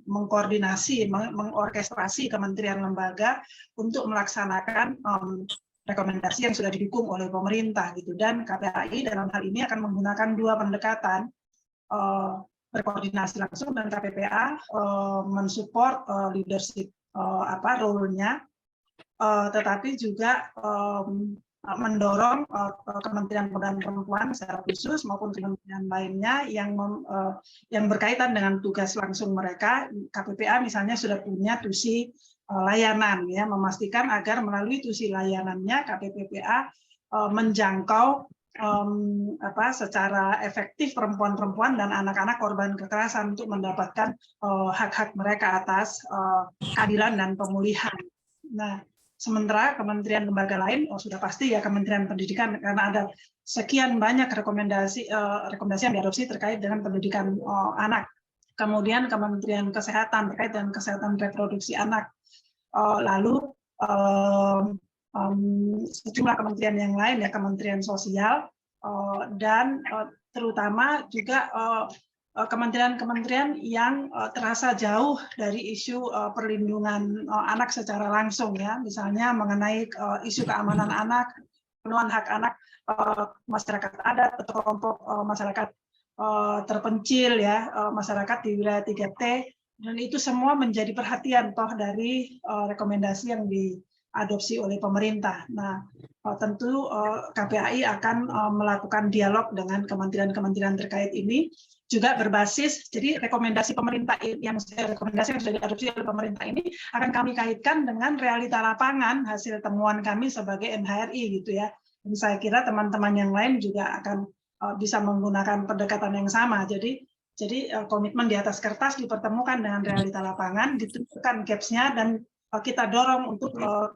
mengkoordinasi, mengorkestrasi kementerian lembaga untuk melaksanakan rekomendasi yang sudah didukung oleh pemerintah gitu. Dan KPAI dalam hal ini akan menggunakan dua pendekatan, berkoordinasi langsung dan KPPA mensupport leadership role-nya, tetapi juga mendorong Kementerian Pemberdayaan Perempuan secara khusus maupun kementerian lainnya yang berkaitan dengan tugas langsung mereka. KPPA misalnya sudah punya tusi layanan ya, memastikan agar melalui tusi layanannya KPPPA menjangkau secara efektif perempuan-perempuan dan anak-anak korban kekerasan untuk mendapatkan hak-hak mereka atas keadilan dan pemulihan. Nah, sementara kementerian lembaga lain sudah pasti ya Kementerian Pendidikan, karena ada sekian banyak rekomendasi yang diadopsi terkait dengan pendidikan anak. Kemudian Kementerian Kesehatan terkait dengan kesehatan reproduksi anak. Lalu sejumlah kementerian yang lain ya, Kementerian Sosial dan terutama juga kementerian-kementerian yang terasa jauh dari isu perlindungan anak secara langsung ya, misalnya mengenai isu keamanan anak, pemenuhan hak anak, masyarakat adat atau kelompok masyarakat terpencil ya, masyarakat di wilayah 3T, dan itu semua menjadi perhatian toh dari rekomendasi yang diadopsi oleh pemerintah. Nah, tentu KPAI akan melakukan dialog dengan kementerian-kementerian terkait ini, juga berbasis, jadi rekomendasi pemerintah yang sudah diadopsi oleh pemerintah ini akan kami kaitkan dengan realita lapangan hasil temuan kami sebagai MHRI gitu ya. Dan saya kira teman-teman yang lain juga akan bisa menggunakan pendekatan yang sama. Jadi komitmen di atas kertas dipertemukan dengan realita lapangan, ditentukan gaps-nya, dan kita dorong untuk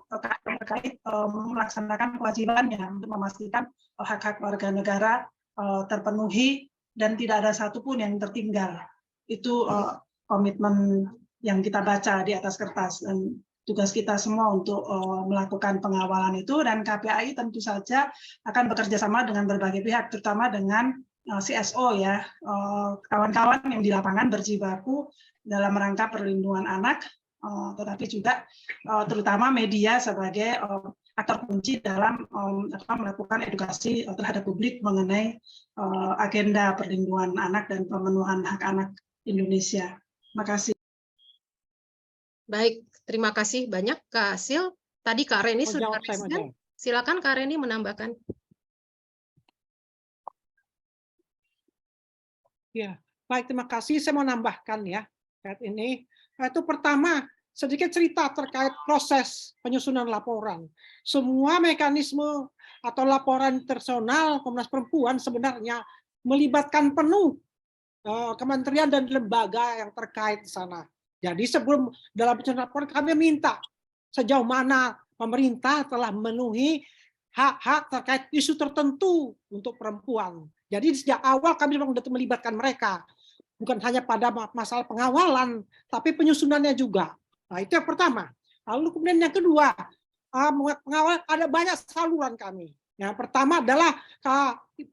terkait melaksanakan kewajibannya untuk memastikan hak-hak warga negara terpenuhi dan tidak ada satupun yang tertinggal. Itu komitmen yang kita baca di atas kertas, dan tugas kita semua untuk melakukan pengawalan itu, dan KPAI tentu saja akan bekerja sama dengan berbagai pihak, terutama dengan CSO ya, kawan-kawan yang di lapangan berjibaku dalam rangka perlindungan anak, tetapi juga terutama media sebagai aktor kunci dalam melakukan edukasi terhadap publik mengenai agenda perlindungan anak dan pemenuhan hak anak Indonesia. Terima kasih. Baik, terima kasih banyak Kak Sil. Tadi Kak Reni sudah respon. Silakan Kak Reni menambahkan. Ya, baik, terima kasih. Saya mau nambahkan ya terkait ini. Itu pertama, sedikit cerita terkait proses penyusunan laporan. Semua mekanisme atau laporan personal Komnas Perempuan sebenarnya melibatkan penuh kementerian dan lembaga yang terkait di sana. Jadi sebelum dalam penyusunan laporan kami minta sejauh mana pemerintah telah memenuhi hak-hak terkait isu tertentu untuk perempuan. Jadi sejak awal kami memang melibatkan mereka, bukan hanya pada masalah pengawalan, tapi penyusunannya juga. Nah, itu yang pertama. Lalu kemudian yang kedua, pengawalan ada banyak saluran kami. Yang pertama adalah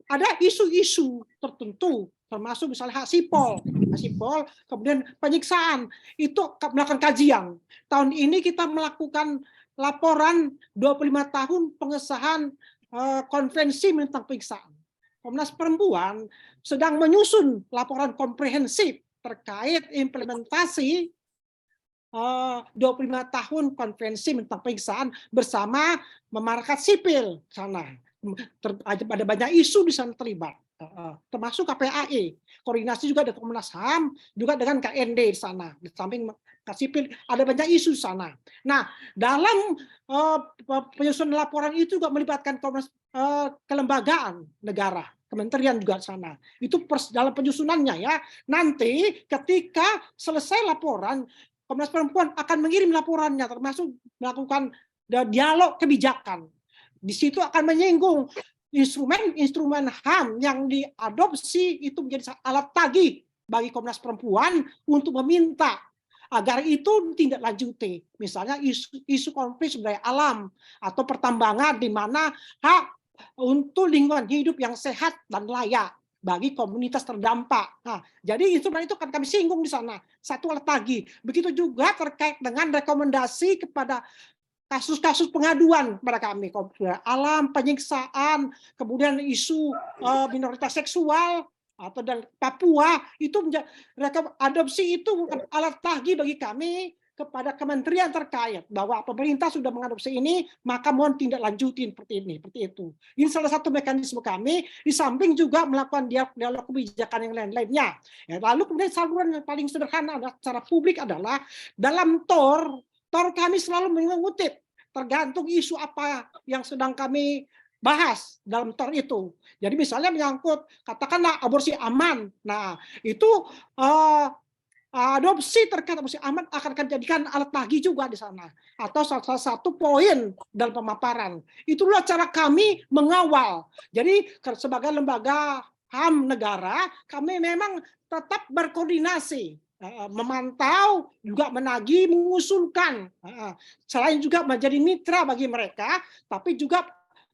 ada isu-isu tertentu, termasuk misalnya hak sipol, sipol, kemudian penyiksaan itu melakukan kajian. Tahun ini kita melakukan laporan 25 tahun pengesahan konvensi tentang penyiksaan. Komnas Perempuan sedang menyusun laporan komprehensif terkait implementasi 25 tahun konvensi tentang penyiksaan bersama masyarakat sipil sana. Ada banyak isu di sana terlibat, termasuk KPAI, koordinasi juga dengan Komnas HAM, juga dengan KND di sana. Di samping sipil ada banyak isu di sana. Nah, dalam penyusunan laporan itu juga melibatkan kelembagaan negara, kementerian juga di sana. Itu dalam penyusunannya ya. Nanti ketika selesai laporan, Komnas Perempuan akan mengirim laporannya, termasuk melakukan dialog kebijakan. Di situ akan menyinggung instrumen HAM yang diadopsi itu menjadi alat tagih bagi Komnas Perempuan untuk meminta agar itu tidak lanjuti. Misalnya isu konflik sumber daya alam atau pertambangan di mana hak untuk lingkungan hidup yang sehat dan layak bagi komunitas terdampak. Nah, jadi instrumen itu akan kami singgung di sana, satu alat tagih. Begitu juga terkait dengan rekomendasi kepada kasus-kasus pengaduan kepada kami, alam, penyiksaan, kemudian isu minoritas seksual atau dan Papua, itu adopsi itu alat tagih bagi kami kepada kementerian terkait bahwa pemerintah sudah mengadopsi ini, maka mohon tindak lanjutin seperti itu. Ini salah satu mekanisme kami, di samping juga melakukan dialog kebijakan yang lain-lainnya. Ya, lalu kemudian saluran yang paling sederhana secara publik adalah dalam TOR kami selalu mengutip tergantung isu apa yang sedang kami bahas dalam TOR itu. Jadi misalnya menyangkut katakanlah aborsi aman. Nah, itu adopsi terkait aborsi aman akan dijadikan alat tagih juga di sana atau salah satu poin dalam pemaparan. Itulah cara kami mengawal. Jadi sebagai lembaga HAM negara, kami memang tetap berkoordinasi, memantau, juga menagih, mengusulkan. Selain juga menjadi mitra bagi mereka, tapi juga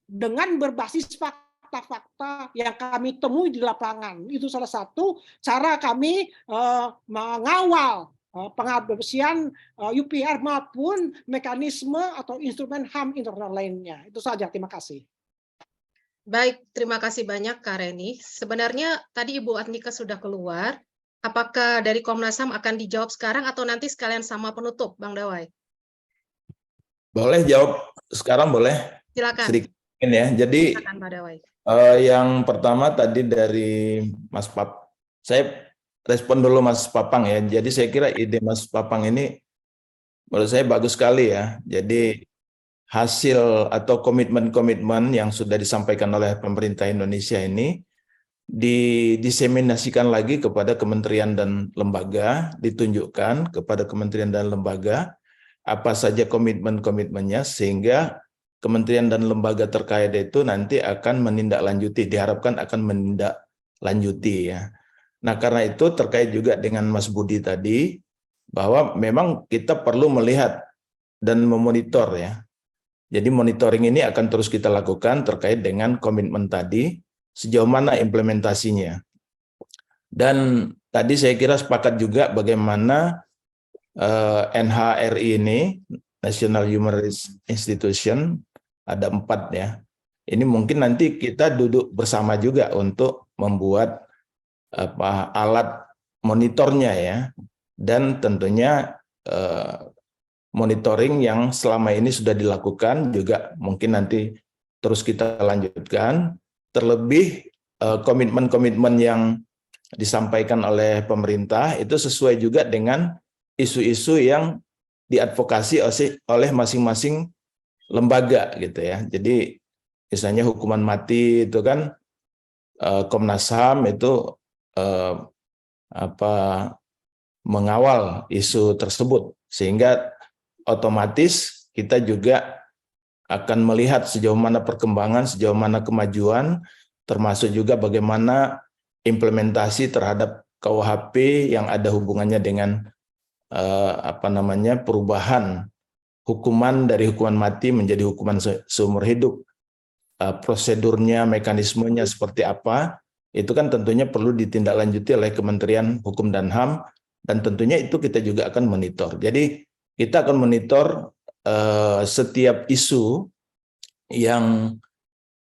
dengan berbasis fakta-fakta yang kami temui di lapangan. Itu salah satu cara kami mengawal pengadopsian UPR maupun mekanisme atau instrumen HAM internal lainnya. Itu saja, terima kasih. Baik, terima kasih banyak Kak Reni. Sebenarnya tadi Ibu Adnika sudah keluar. Apakah dari Komnas HAM akan dijawab sekarang atau nanti sekalian sama penutup, Bang Dawai? Boleh jawab sekarang, boleh? Silakan. Sedikit ya. Jadi silakan, Pak Dawai. Yang pertama tadi dari Mas Pap, saya respon dulu Mas Papang ya. Jadi saya kira ide Mas Papang ini menurut saya bagus sekali ya. Jadi hasil atau komitmen-komitmen yang sudah disampaikan oleh pemerintah Indonesia ini didiseminasikan lagi kepada kementerian dan lembaga, ditunjukkan kepada kementerian dan lembaga apa saja komitmen-komitmennya, sehingga kementerian dan lembaga terkait itu nanti akan menindaklanjuti, diharapkan akan menindaklanjuti ya. Nah, karena itu terkait juga dengan Mas Budi tadi, bahwa memang kita perlu melihat dan memonitor ya. Jadi monitoring ini akan terus kita lakukan terkait dengan komitmen tadi, sejauh mana implementasinya. Dan tadi saya kira sepakat juga bagaimana NHRI ini, National Human Rights Institution, ada 4 ya. Ini mungkin nanti kita duduk bersama juga untuk membuat alat monitornya ya. Dan tentunya monitoring yang selama ini sudah dilakukan juga mungkin nanti terus kita lanjutkan. Terlebih komitmen-komitmen yang disampaikan oleh pemerintah itu sesuai juga dengan isu-isu yang diadvokasi oleh masing-masing lembaga gitu ya. Jadi misalnya hukuman mati itu kan Komnas HAM itu mengawal isu tersebut, sehingga otomatis kita juga akan melihat sejauh mana perkembangan, sejauh mana kemajuan, termasuk juga bagaimana implementasi terhadap KUHP yang ada hubungannya dengan perubahan hukuman dari hukuman mati menjadi hukuman seumur hidup. Prosedurnya, mekanismenya seperti apa, itu kan tentunya perlu ditindaklanjuti oleh Kementerian Hukum dan HAM, dan tentunya itu kita juga akan monitor. Jadi kita akan monitor setiap isu yang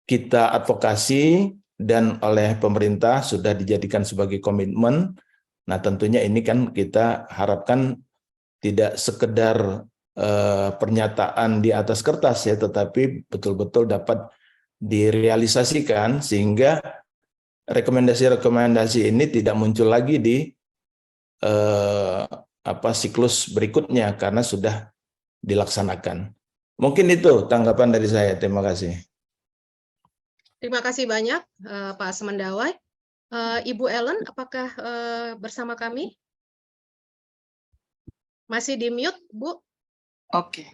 kita advokasi dan oleh pemerintah sudah dijadikan sebagai komitmen. Nah, tentunya ini kan kita harapkan tidak sekedar pernyataan di atas kertas ya, tetapi betul-betul dapat direalisasikan sehingga rekomendasi-rekomendasi ini tidak muncul lagi di siklus berikutnya karena sudah dilaksanakan. Mungkin itu tanggapan dari saya. Terima kasih. Terima kasih banyak Pak Semendawai. Ibu Ellen, apakah bersama kami? Masih di mute, Bu? Oke.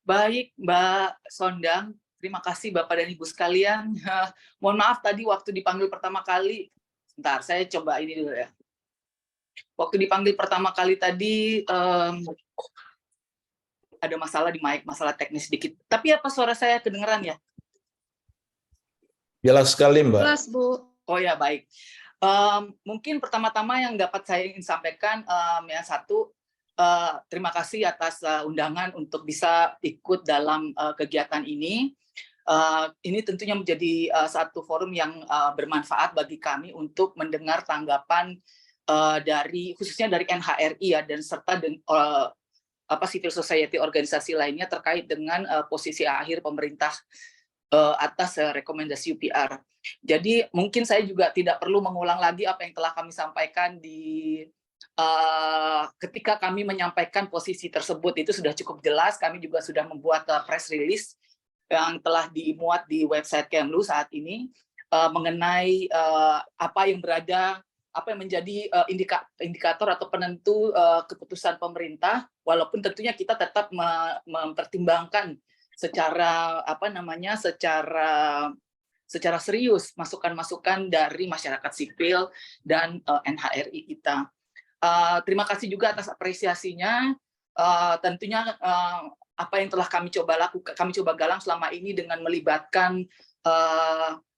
Baik, Mbak Sondang. Terima kasih Bapak dan Ibu sekalian. Mohon maaf tadi waktu dipanggil pertama kali. Sebentar, saya coba ini dulu ya. Waktu dipanggil pertama kali tadi ada masalah di mic, masalah teknis sedikit. Tapi apa suara saya kedengeran ya? Jelas sekali, Mbak. Jelas, Bu. Oh ya, baik. Mungkin pertama-tama yang dapat saya ingin sampaikan, yang satu, terima kasih atas undangan untuk bisa ikut dalam kegiatan ini. Ini tentunya menjadi satu forum yang bermanfaat bagi kami untuk mendengar tanggapan dari khususnya dari NHRI ya, dan serta civil society organisasi lainnya terkait dengan posisi akhir pemerintah atas rekomendasi UPR. Jadi mungkin saya juga tidak perlu mengulang lagi apa yang telah kami sampaikan di ketika kami menyampaikan posisi tersebut. Itu sudah cukup jelas. Kami juga sudah membuat press release yang telah dimuat di website Kemlu saat ini mengenai apa yang menjadi indikator atau penentu keputusan pemerintah, walaupun tentunya kita tetap mempertimbangkan secara secara serius masukan-masukan dari masyarakat sipil dan NHRI kita. Terima kasih juga atas apresiasinya. Tentunya apa yang telah kami coba lakukan, kami coba galang selama ini dengan melibatkan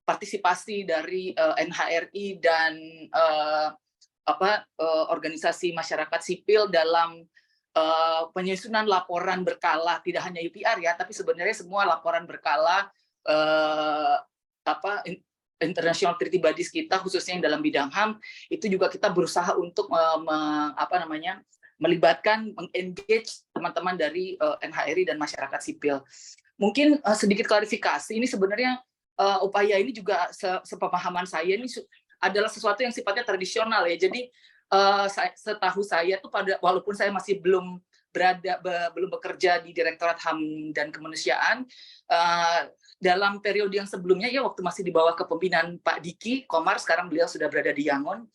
partisipasi dari NHRI dan organisasi masyarakat sipil dalam penyusunan laporan berkala, tidak hanya UPR ya, tapi sebenarnya semua laporan berkala international treaty bodies kita, khususnya yang dalam bidang HAM, itu juga kita berusaha untuk melibatkan, mengengage teman-teman dari NHRI dan masyarakat sipil. Mungkin sedikit klarifikasi, ini sebenarnya upaya ini juga sepemahaman saya ini adalah sesuatu yang sifatnya tradisional ya. Jadi setahu saya tuh walaupun saya masih belum bekerja di Direktorat HAM dan Kemanusiaan, dalam periode yang sebelumnya ya, waktu masih di bawah kepemimpinan Pak Diki Komar, sekarang beliau sudah berada di Yangon,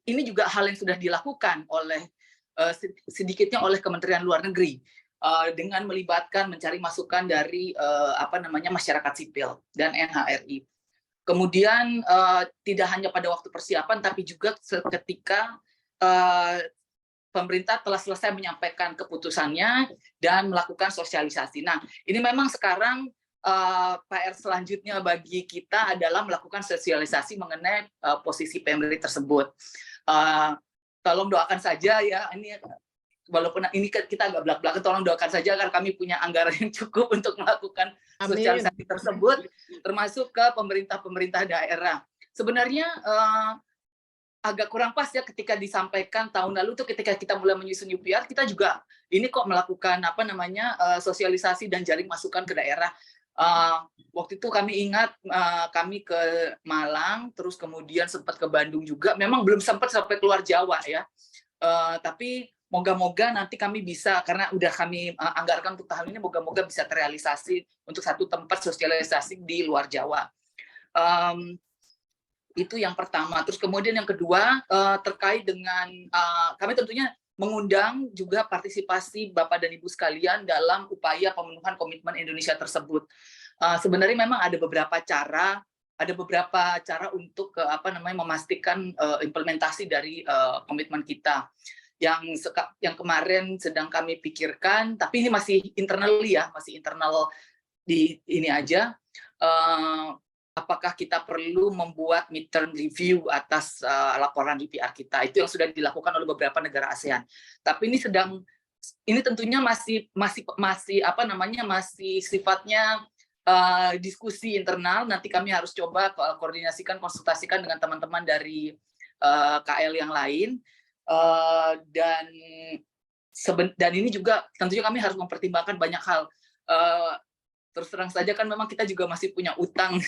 ini juga hal yang sudah dilakukan oleh sedikitnya oleh Kementerian Luar Negeri dengan melibatkan mencari masukan dari masyarakat sipil dan NHRI. Kemudian tidak hanya pada waktu persiapan, tapi juga ketika pemerintah telah selesai menyampaikan keputusannya dan melakukan sosialisasi. Nah, ini memang sekarang PR selanjutnya bagi kita adalah melakukan sosialisasi mengenai posisi Pemri tersebut. Tolong doakan saja ya, ini walaupun ini kita agak belak-belakan, tolong doakan saja agar kami punya anggaran yang cukup untuk melakukan sosialisasi tersebut, termasuk ke pemerintah-pemerintah daerah. Sebenarnya agak kurang pas ya ketika disampaikan tahun lalu tuh, ketika kita mulai menyusun UPR, kita juga ini kok melakukan sosialisasi dan jaring masukan ke daerah. Waktu itu kami ingat kami ke Malang, terus kemudian sempat ke Bandung juga. Memang belum sempat sampai keluar Jawa ya, tapi moga-moga nanti kami bisa, karena udah kami anggarkan untuk tahun ini, moga-moga bisa terrealisasi untuk satu tempat sosialisasi di luar Jawa. Itu yang pertama. Terus kemudian yang kedua, terkait dengan kami tentunya mengundang juga partisipasi Bapak dan Ibu sekalian dalam upaya pemenuhan komitmen Indonesia tersebut. Sebenarnya memang ada beberapa cara untuk memastikan implementasi dari komitmen kita. Yang kemarin sedang kami pikirkan, tapi ini masih internal ya, masih internal di ini aja. apakah kita perlu membuat midterm review atas laporan UPR kita. Itu yang sudah dilakukan oleh beberapa negara ASEAN. Tapi ini tentunya masih sifatnya diskusi internal. Nanti kami harus coba koordinasikan, konsultasikan dengan teman-teman dari KL yang lain, dan ini juga tentunya kami harus mempertimbangkan banyak hal. Terus terang saja kan memang kita juga masih punya utang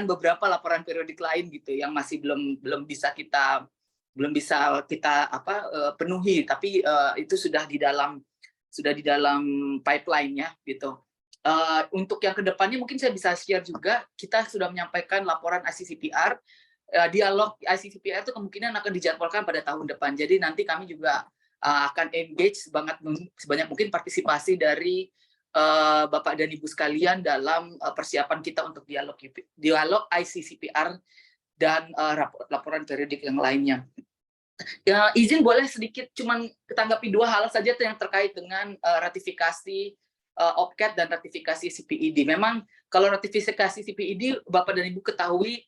beberapa laporan periodik lain gitu yang masih belum bisa kita penuhi, tapi itu sudah di dalam pipeline ya gitu. Untuk yang kedepannya mungkin saya bisa share juga, kita sudah menyampaikan laporan ICCPR, dialog ICCPR itu kemungkinan akan dijadwalkan pada tahun depan. Jadi nanti kami juga akan engage sebanyak mungkin partisipasi dari Bapak dan Ibu sekalian dalam persiapan kita untuk dialog ICCPR dan laporan periodik yang lainnya. Ya, izin boleh sedikit cuman ketanggapi 2 hal saja yang terkait dengan ratifikasi OPCAT dan ratifikasi CPED. Memang kalau ratifikasi CPED, Bapak dan Ibu ketahui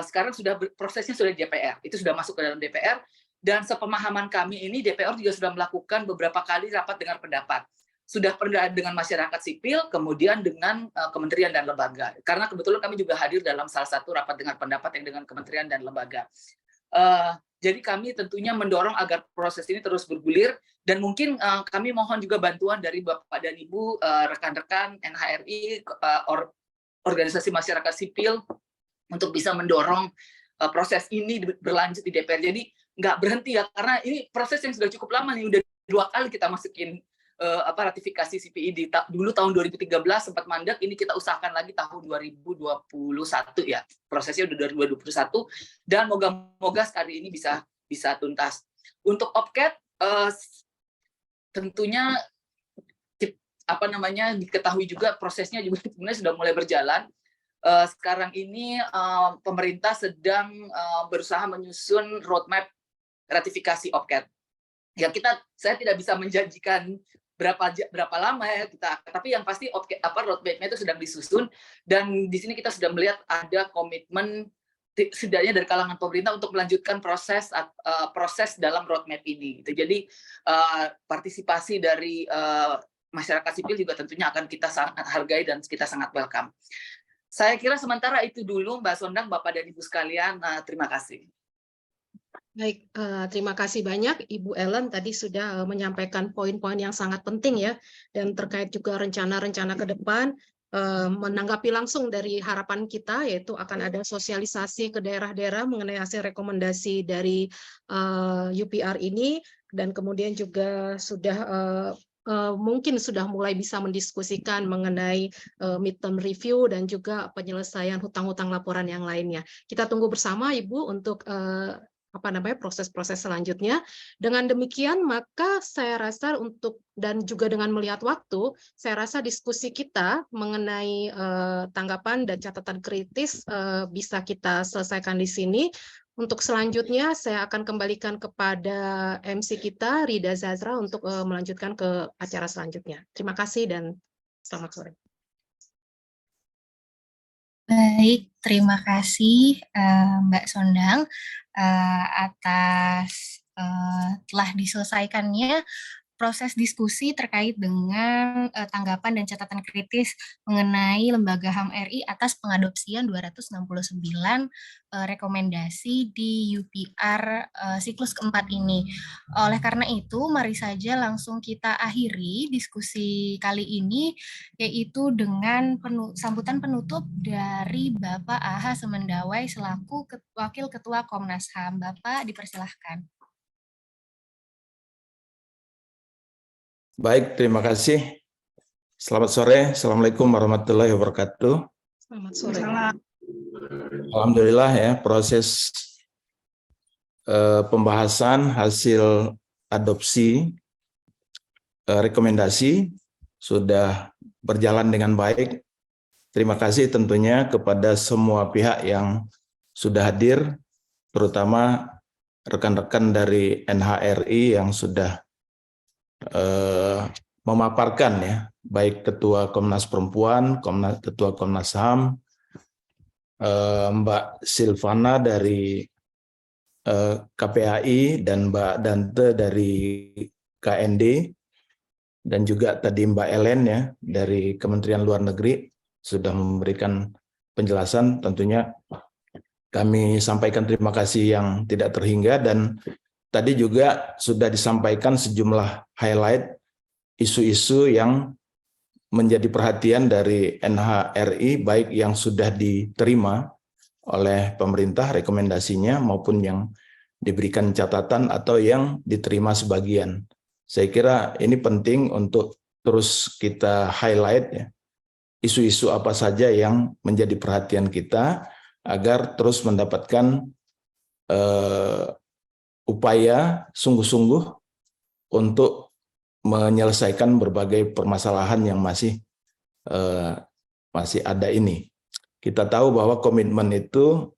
sekarang prosesnya sudah di DPR, itu sudah masuk ke dalam DPR, dan sepemahaman kami ini DPR juga sudah melakukan beberapa kali rapat dengar pendapat. Sudah pernah dengan masyarakat sipil, kemudian dengan kementerian dan lembaga. Karena kebetulan kami juga hadir dalam salah satu rapat dengar pendapat yang dengan kementerian dan lembaga. Jadi kami tentunya mendorong agar proses ini terus bergulir, dan mungkin kami mohon juga bantuan dari Bapak dan Ibu, rekan-rekan NHRI, organisasi masyarakat sipil, untuk bisa mendorong proses ini berlanjut di DPR. Jadi nggak berhenti ya, karena ini proses yang sudah cukup lama nih, udah 2 kali kita masukin ratifikasi CPED. Dulu tahun 2013 sempat mandek, ini kita usahakan lagi tahun 2021 ya. Prosesnya udah 2021, dan moga-moga sekali ini bisa tuntas. Untuk OPCAT tentunya diketahui juga prosesnya juga sebenarnya sudah mulai berjalan. Sekarang ini pemerintah sedang berusaha menyusun roadmap ratifikasi OPCAT. Ya, saya tidak bisa menjanjikan berapa lama ya tapi yang pasti roadmap-nya itu sedang disusun, dan di sini kita sudah melihat ada komitmen setidaknya dari kalangan pemerintah untuk melanjutkan proses dalam roadmap ini. Jadi partisipasi dari masyarakat sipil juga tentunya akan kita sangat hargai dan kita sangat welcome. Saya kira sementara itu dulu, Mbak Sondang, Bapak dan Ibu sekalian. Terima kasih. Baik, terima kasih banyak Ibu Ellen, tadi sudah menyampaikan poin-poin yang sangat penting ya, dan terkait juga rencana-rencana ke depan. Menanggapi langsung dari harapan kita, yaitu akan ada sosialisasi ke daerah-daerah mengenai hasil rekomendasi dari UPR ini, dan kemudian juga sudah mungkin sudah mulai bisa mendiskusikan mengenai midterm review dan juga penyelesaian hutang-hutang laporan yang lainnya. Kita tunggu bersama Ibu untuk proses-proses selanjutnya. Dengan demikian, maka saya rasa dan juga dengan melihat waktu, saya rasa diskusi kita mengenai tanggapan dan catatan kritis bisa kita selesaikan di sini. Untuk selanjutnya, saya akan kembalikan kepada MC kita, Rida Zazra, untuk melanjutkan ke acara selanjutnya. Terima kasih dan selamat sore. Baik, terima kasih Mbak Sondang atas telah diselesaikannya proses diskusi terkait dengan tanggapan dan catatan kritis mengenai Lembaga HAM RI atas pengadopsian 269 rekomendasi di UPR siklus keempat ini. Oleh karena itu, mari saja langsung kita akhiri diskusi kali ini, yaitu dengan sambutan penutup dari Bapak AH Semendawai selaku Wakil Ketua Komnas HAM. Bapak, dipersilahkan. Baik, terima kasih. Selamat sore. Assalamualaikum warahmatullahi wabarakatuh. Selamat sore. Alhamdulillah ya, proses pembahasan hasil adopsi rekomendasi sudah berjalan dengan baik. Terima kasih tentunya kepada semua pihak yang sudah hadir, terutama rekan-rekan dari NHRI yang sudah memaparkan ya, baik Ketua Komnas Perempuan, Ketua Komnas HAM, Mbak Silvana dari KPAI dan Mbak Dante dari KND, dan juga tadi Mbak Ellen ya dari Kementerian Luar Negeri sudah memberikan penjelasan. Tentunya kami sampaikan terima kasih yang tidak terhingga, dan tadi juga sudah disampaikan sejumlah highlight isu-isu yang menjadi perhatian dari NHRI, baik yang sudah diterima oleh pemerintah rekomendasinya maupun yang diberikan catatan atau yang diterima sebagian. Saya kira ini penting untuk terus kita highlight ya, isu-isu apa saja yang menjadi perhatian kita agar terus mendapatkan upaya sungguh-sungguh untuk menyelesaikan berbagai permasalahan yang masih ada ini. Kita tahu bahwa komitmen itu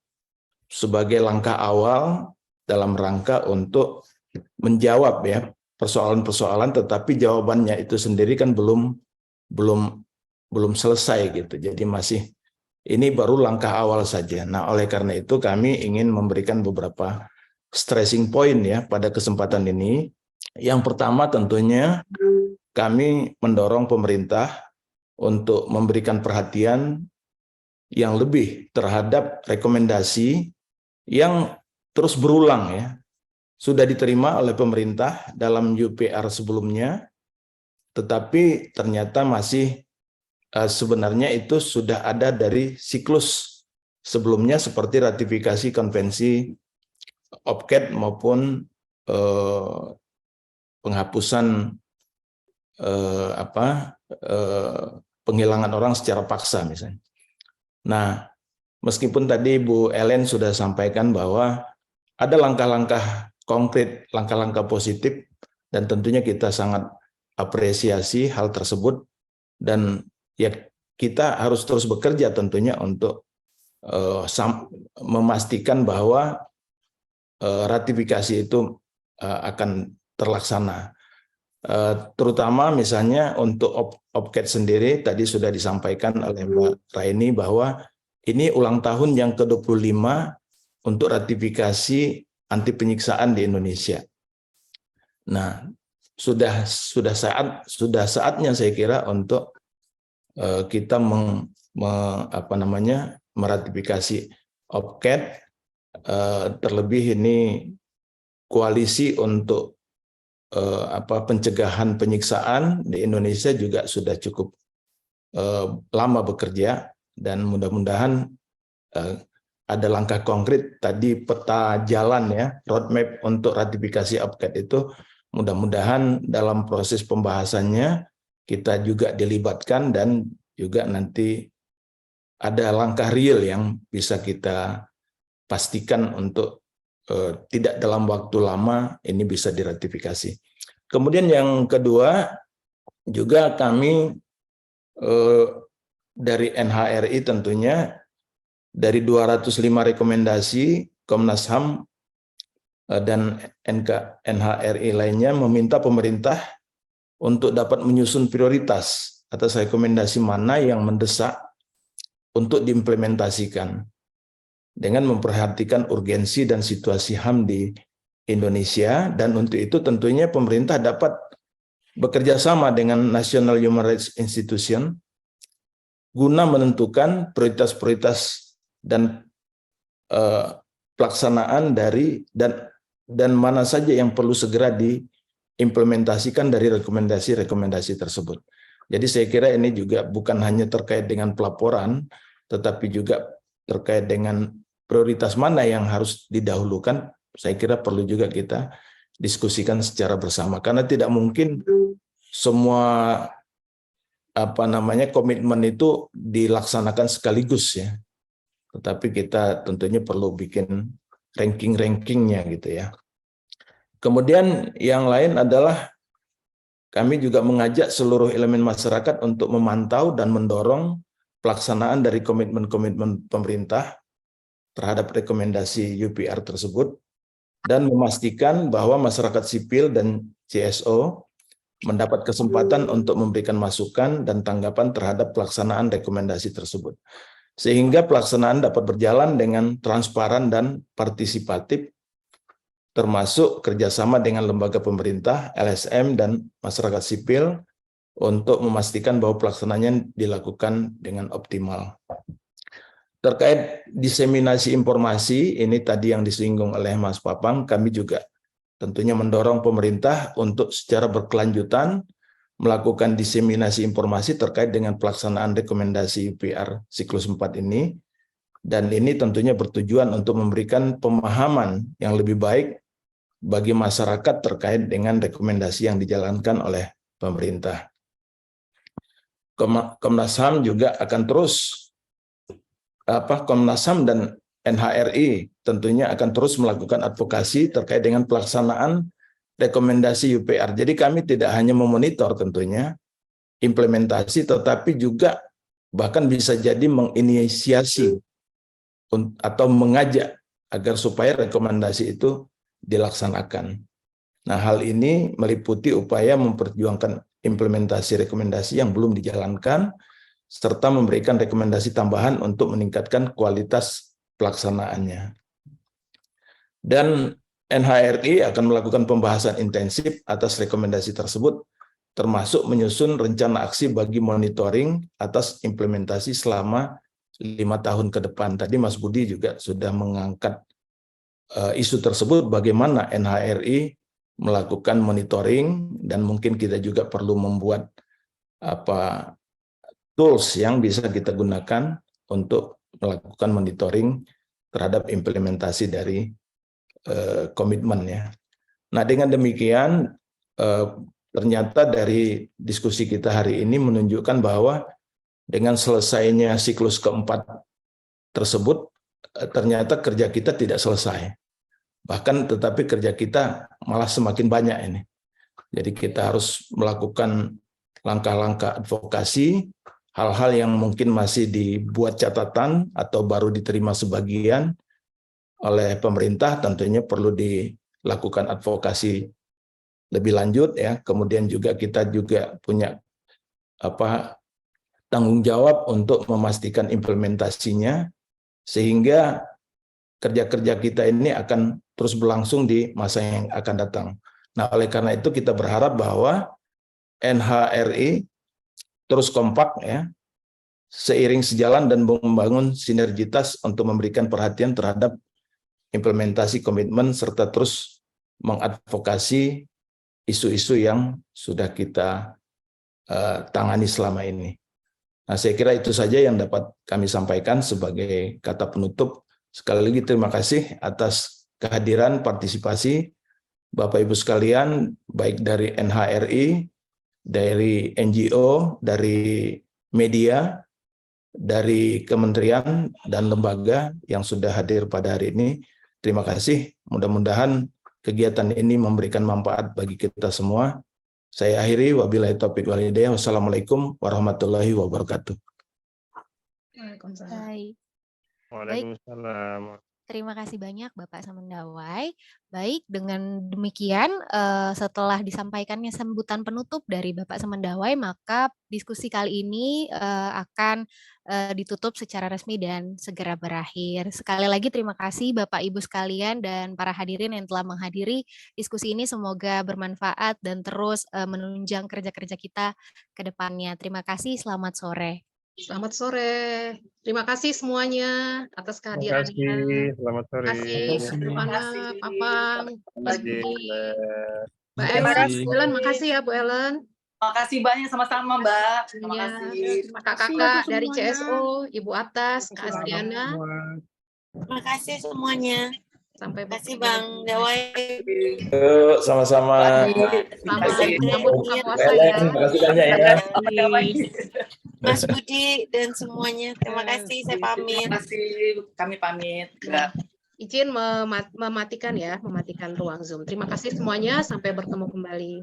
sebagai langkah awal dalam rangka untuk menjawab ya persoalan-persoalan, tetapi jawabannya itu sendiri kan belum selesai gitu. Jadi ini baru langkah awal saja. Nah, oleh karena itu kami ingin memberikan beberapa stressing point ya pada kesempatan ini. Yang pertama tentunya kami mendorong pemerintah untuk memberikan perhatian yang lebih terhadap rekomendasi yang terus berulang ya. Sudah diterima oleh pemerintah dalam UPR sebelumnya, tetapi ternyata masih sebenarnya itu sudah ada dari siklus sebelumnya seperti ratifikasi konvensi OPCAT maupun penghapusan penghilangan orang secara paksa misalnya. Nah, meskipun tadi Bu Ellen sudah sampaikan bahwa ada langkah-langkah konkret, langkah-langkah positif, dan tentunya kita sangat apresiasi hal tersebut, dan ya kita harus terus bekerja tentunya untuk memastikan bahwa ratifikasi itu akan terlaksana. Terutama misalnya untuk OPCAT sendiri tadi sudah disampaikan oleh Mbak Raini bahwa ini ulang tahun yang ke-25 untuk ratifikasi anti penyiksaan di Indonesia. Nah, sudah saatnya saya kira untuk kita meratifikasi OPCAT, terlebih ini koalisi untuk pencegahan penyiksaan di Indonesia juga sudah cukup lama bekerja, dan mudah-mudahan ada langkah konkret tadi, peta jalan ya, roadmap untuk ratifikasi OPCAT itu. Mudah-mudahan dalam proses pembahasannya kita juga dilibatkan, dan juga nanti ada langkah real yang bisa kita pastikan untuk tidak dalam waktu lama ini bisa diratifikasi. Kemudian yang kedua, juga kami dari NHRI tentunya dari 205 rekomendasi Komnas HAM dan NHRI lainnya meminta pemerintah untuk dapat menyusun prioritas atas rekomendasi mana yang mendesak untuk diimplementasikan dengan memperhatikan urgensi dan situasi HAM di Indonesia. Dan untuk itu tentunya pemerintah dapat bekerja sama dengan National Human Rights Institution guna menentukan prioritas-prioritas dan pelaksanaan dari dan mana saja yang perlu segera diimplementasikan dari rekomendasi-rekomendasi tersebut. Jadi saya kira ini juga bukan hanya terkait dengan pelaporan, tetapi juga terkait dengan prioritas mana yang harus didahulukan. Saya kira perlu juga kita diskusikan secara bersama, karena tidak mungkin semua komitmen itu dilaksanakan sekaligus ya. Tetapi kita tentunya perlu bikin ranking-rankingnya gitu ya. Kemudian yang lain adalah kami juga mengajak seluruh elemen masyarakat untuk memantau dan mendorong pelaksanaan dari komitmen-komitmen pemerintah terhadap rekomendasi UPR tersebut, dan memastikan bahwa masyarakat sipil dan CSO mendapat kesempatan untuk memberikan masukan dan tanggapan terhadap pelaksanaan rekomendasi tersebut. sehingga pelaksanaan dapat berjalan dengan transparan dan partisipatif, termasuk kerjasama dengan lembaga pemerintah, LSM, dan masyarakat sipil untuk memastikan bahwa pelaksanaannya dilakukan dengan optimal. Terkait diseminasi informasi, ini tadi yang disinggung oleh Mas Papang, kami juga tentunya mendorong pemerintah untuk secara berkelanjutan melakukan diseminasi informasi terkait dengan pelaksanaan rekomendasi UPR siklus 4 ini. Dan ini tentunya bertujuan untuk memberikan pemahaman yang lebih baik bagi masyarakat terkait dengan rekomendasi yang dijalankan oleh pemerintah. Komnas HAM juga akan terus, Komnas HAM dan NHRI tentunya akan terus melakukan advokasi terkait dengan pelaksanaan rekomendasi UPR. Jadi kami tidak hanya memonitor tentunya implementasi, tetapi juga bahkan bisa jadi menginisiasi atau mengajak agar supaya rekomendasi itu dilaksanakan. Nah, hal ini meliputi upaya memperjuangkan implementasi rekomendasi yang belum dijalankan, serta memberikan rekomendasi tambahan untuk meningkatkan kualitas pelaksanaannya. Dan NHRI akan melakukan pembahasan intensif atas rekomendasi tersebut, termasuk menyusun rencana aksi bagi monitoring atas implementasi selama 5 tahun ke depan. Tadi Mas Budi juga sudah mengangkat isu tersebut, bagaimana NHRI melakukan monitoring, dan mungkin kita juga perlu membuat tools yang bisa kita gunakan untuk melakukan monitoring terhadap implementasi dari komitmennya. Nah, dengan demikian ternyata dari diskusi kita hari ini menunjukkan bahwa dengan selesainya siklus keempat tersebut, ternyata kerja kita tidak selesai. Bahkan tetapi kerja kita malah semakin banyak ini. Jadi kita harus melakukan langkah-langkah advokasi, hal-hal yang mungkin masih dibuat catatan atau baru diterima sebagian oleh pemerintah, tentunya perlu dilakukan advokasi lebih lanjut ya. Kemudian juga kita juga punya tanggung jawab untuk memastikan implementasinya, sehingga kerja-kerja kita ini akan terus berlangsung di masa yang akan datang. Nah, oleh karena itu kita berharap bahwa NHRI terus kompak ya, seiring sejalan dan membangun sinergitas untuk memberikan perhatian terhadap implementasi komitmen, serta terus mengadvokasi isu-isu yang sudah kita tangani selama ini. Nah, saya kira itu saja yang dapat kami sampaikan sebagai kata penutup. Sekali lagi terima kasih atas kehadiran partisipasi Bapak Ibu sekalian, baik dari NHRI, dari NGO, dari media, dari kementerian dan lembaga yang sudah hadir pada hari ini. Terima kasih. Mudah-mudahan kegiatan ini memberikan manfaat bagi kita semua. Saya akhiri, wabillahi taufiq wal hidayah. Wassalamualaikum warahmatullahi wabarakatuh. Baik. Waalaikumsalam. Terima kasih banyak Bapak Samendawai. Baik, dengan demikian setelah disampaikannya sambutan penutup dari Bapak Samendawai, maka diskusi kali ini akan ditutup secara resmi dan segera berakhir. Sekali lagi terima kasih Bapak Ibu sekalian dan para hadirin yang telah menghadiri diskusi ini. Semoga bermanfaat dan terus menunjang kerja-kerja kita ke depannya. Terima kasih, selamat sore. Selamat sore. Terima kasih semuanya atas kehadirannya. Terima kasih. Selamat sore. Terima kasih, Rifana, Papang, Mas Budi, Mbak Terima Ellen. Makasih ya Bu Ellen. Makasih banyak, sama-sama Mbak. Terima Ya, kasih. kakak-kakak dari CSO, Ibu Atas, Kak Asriana. Terima kasih semuanya. Sampai kasih Bang Dawai. Yuk, sama-sama. Selamat menyambut buka puasa ya. Terima kasih banyak ya. Mas Budi dan semuanya. Terima kasih, saya pamit. Terima kasih, kami pamit. Izin mematikan ruang Zoom. Terima kasih semuanya, sampai bertemu kembali.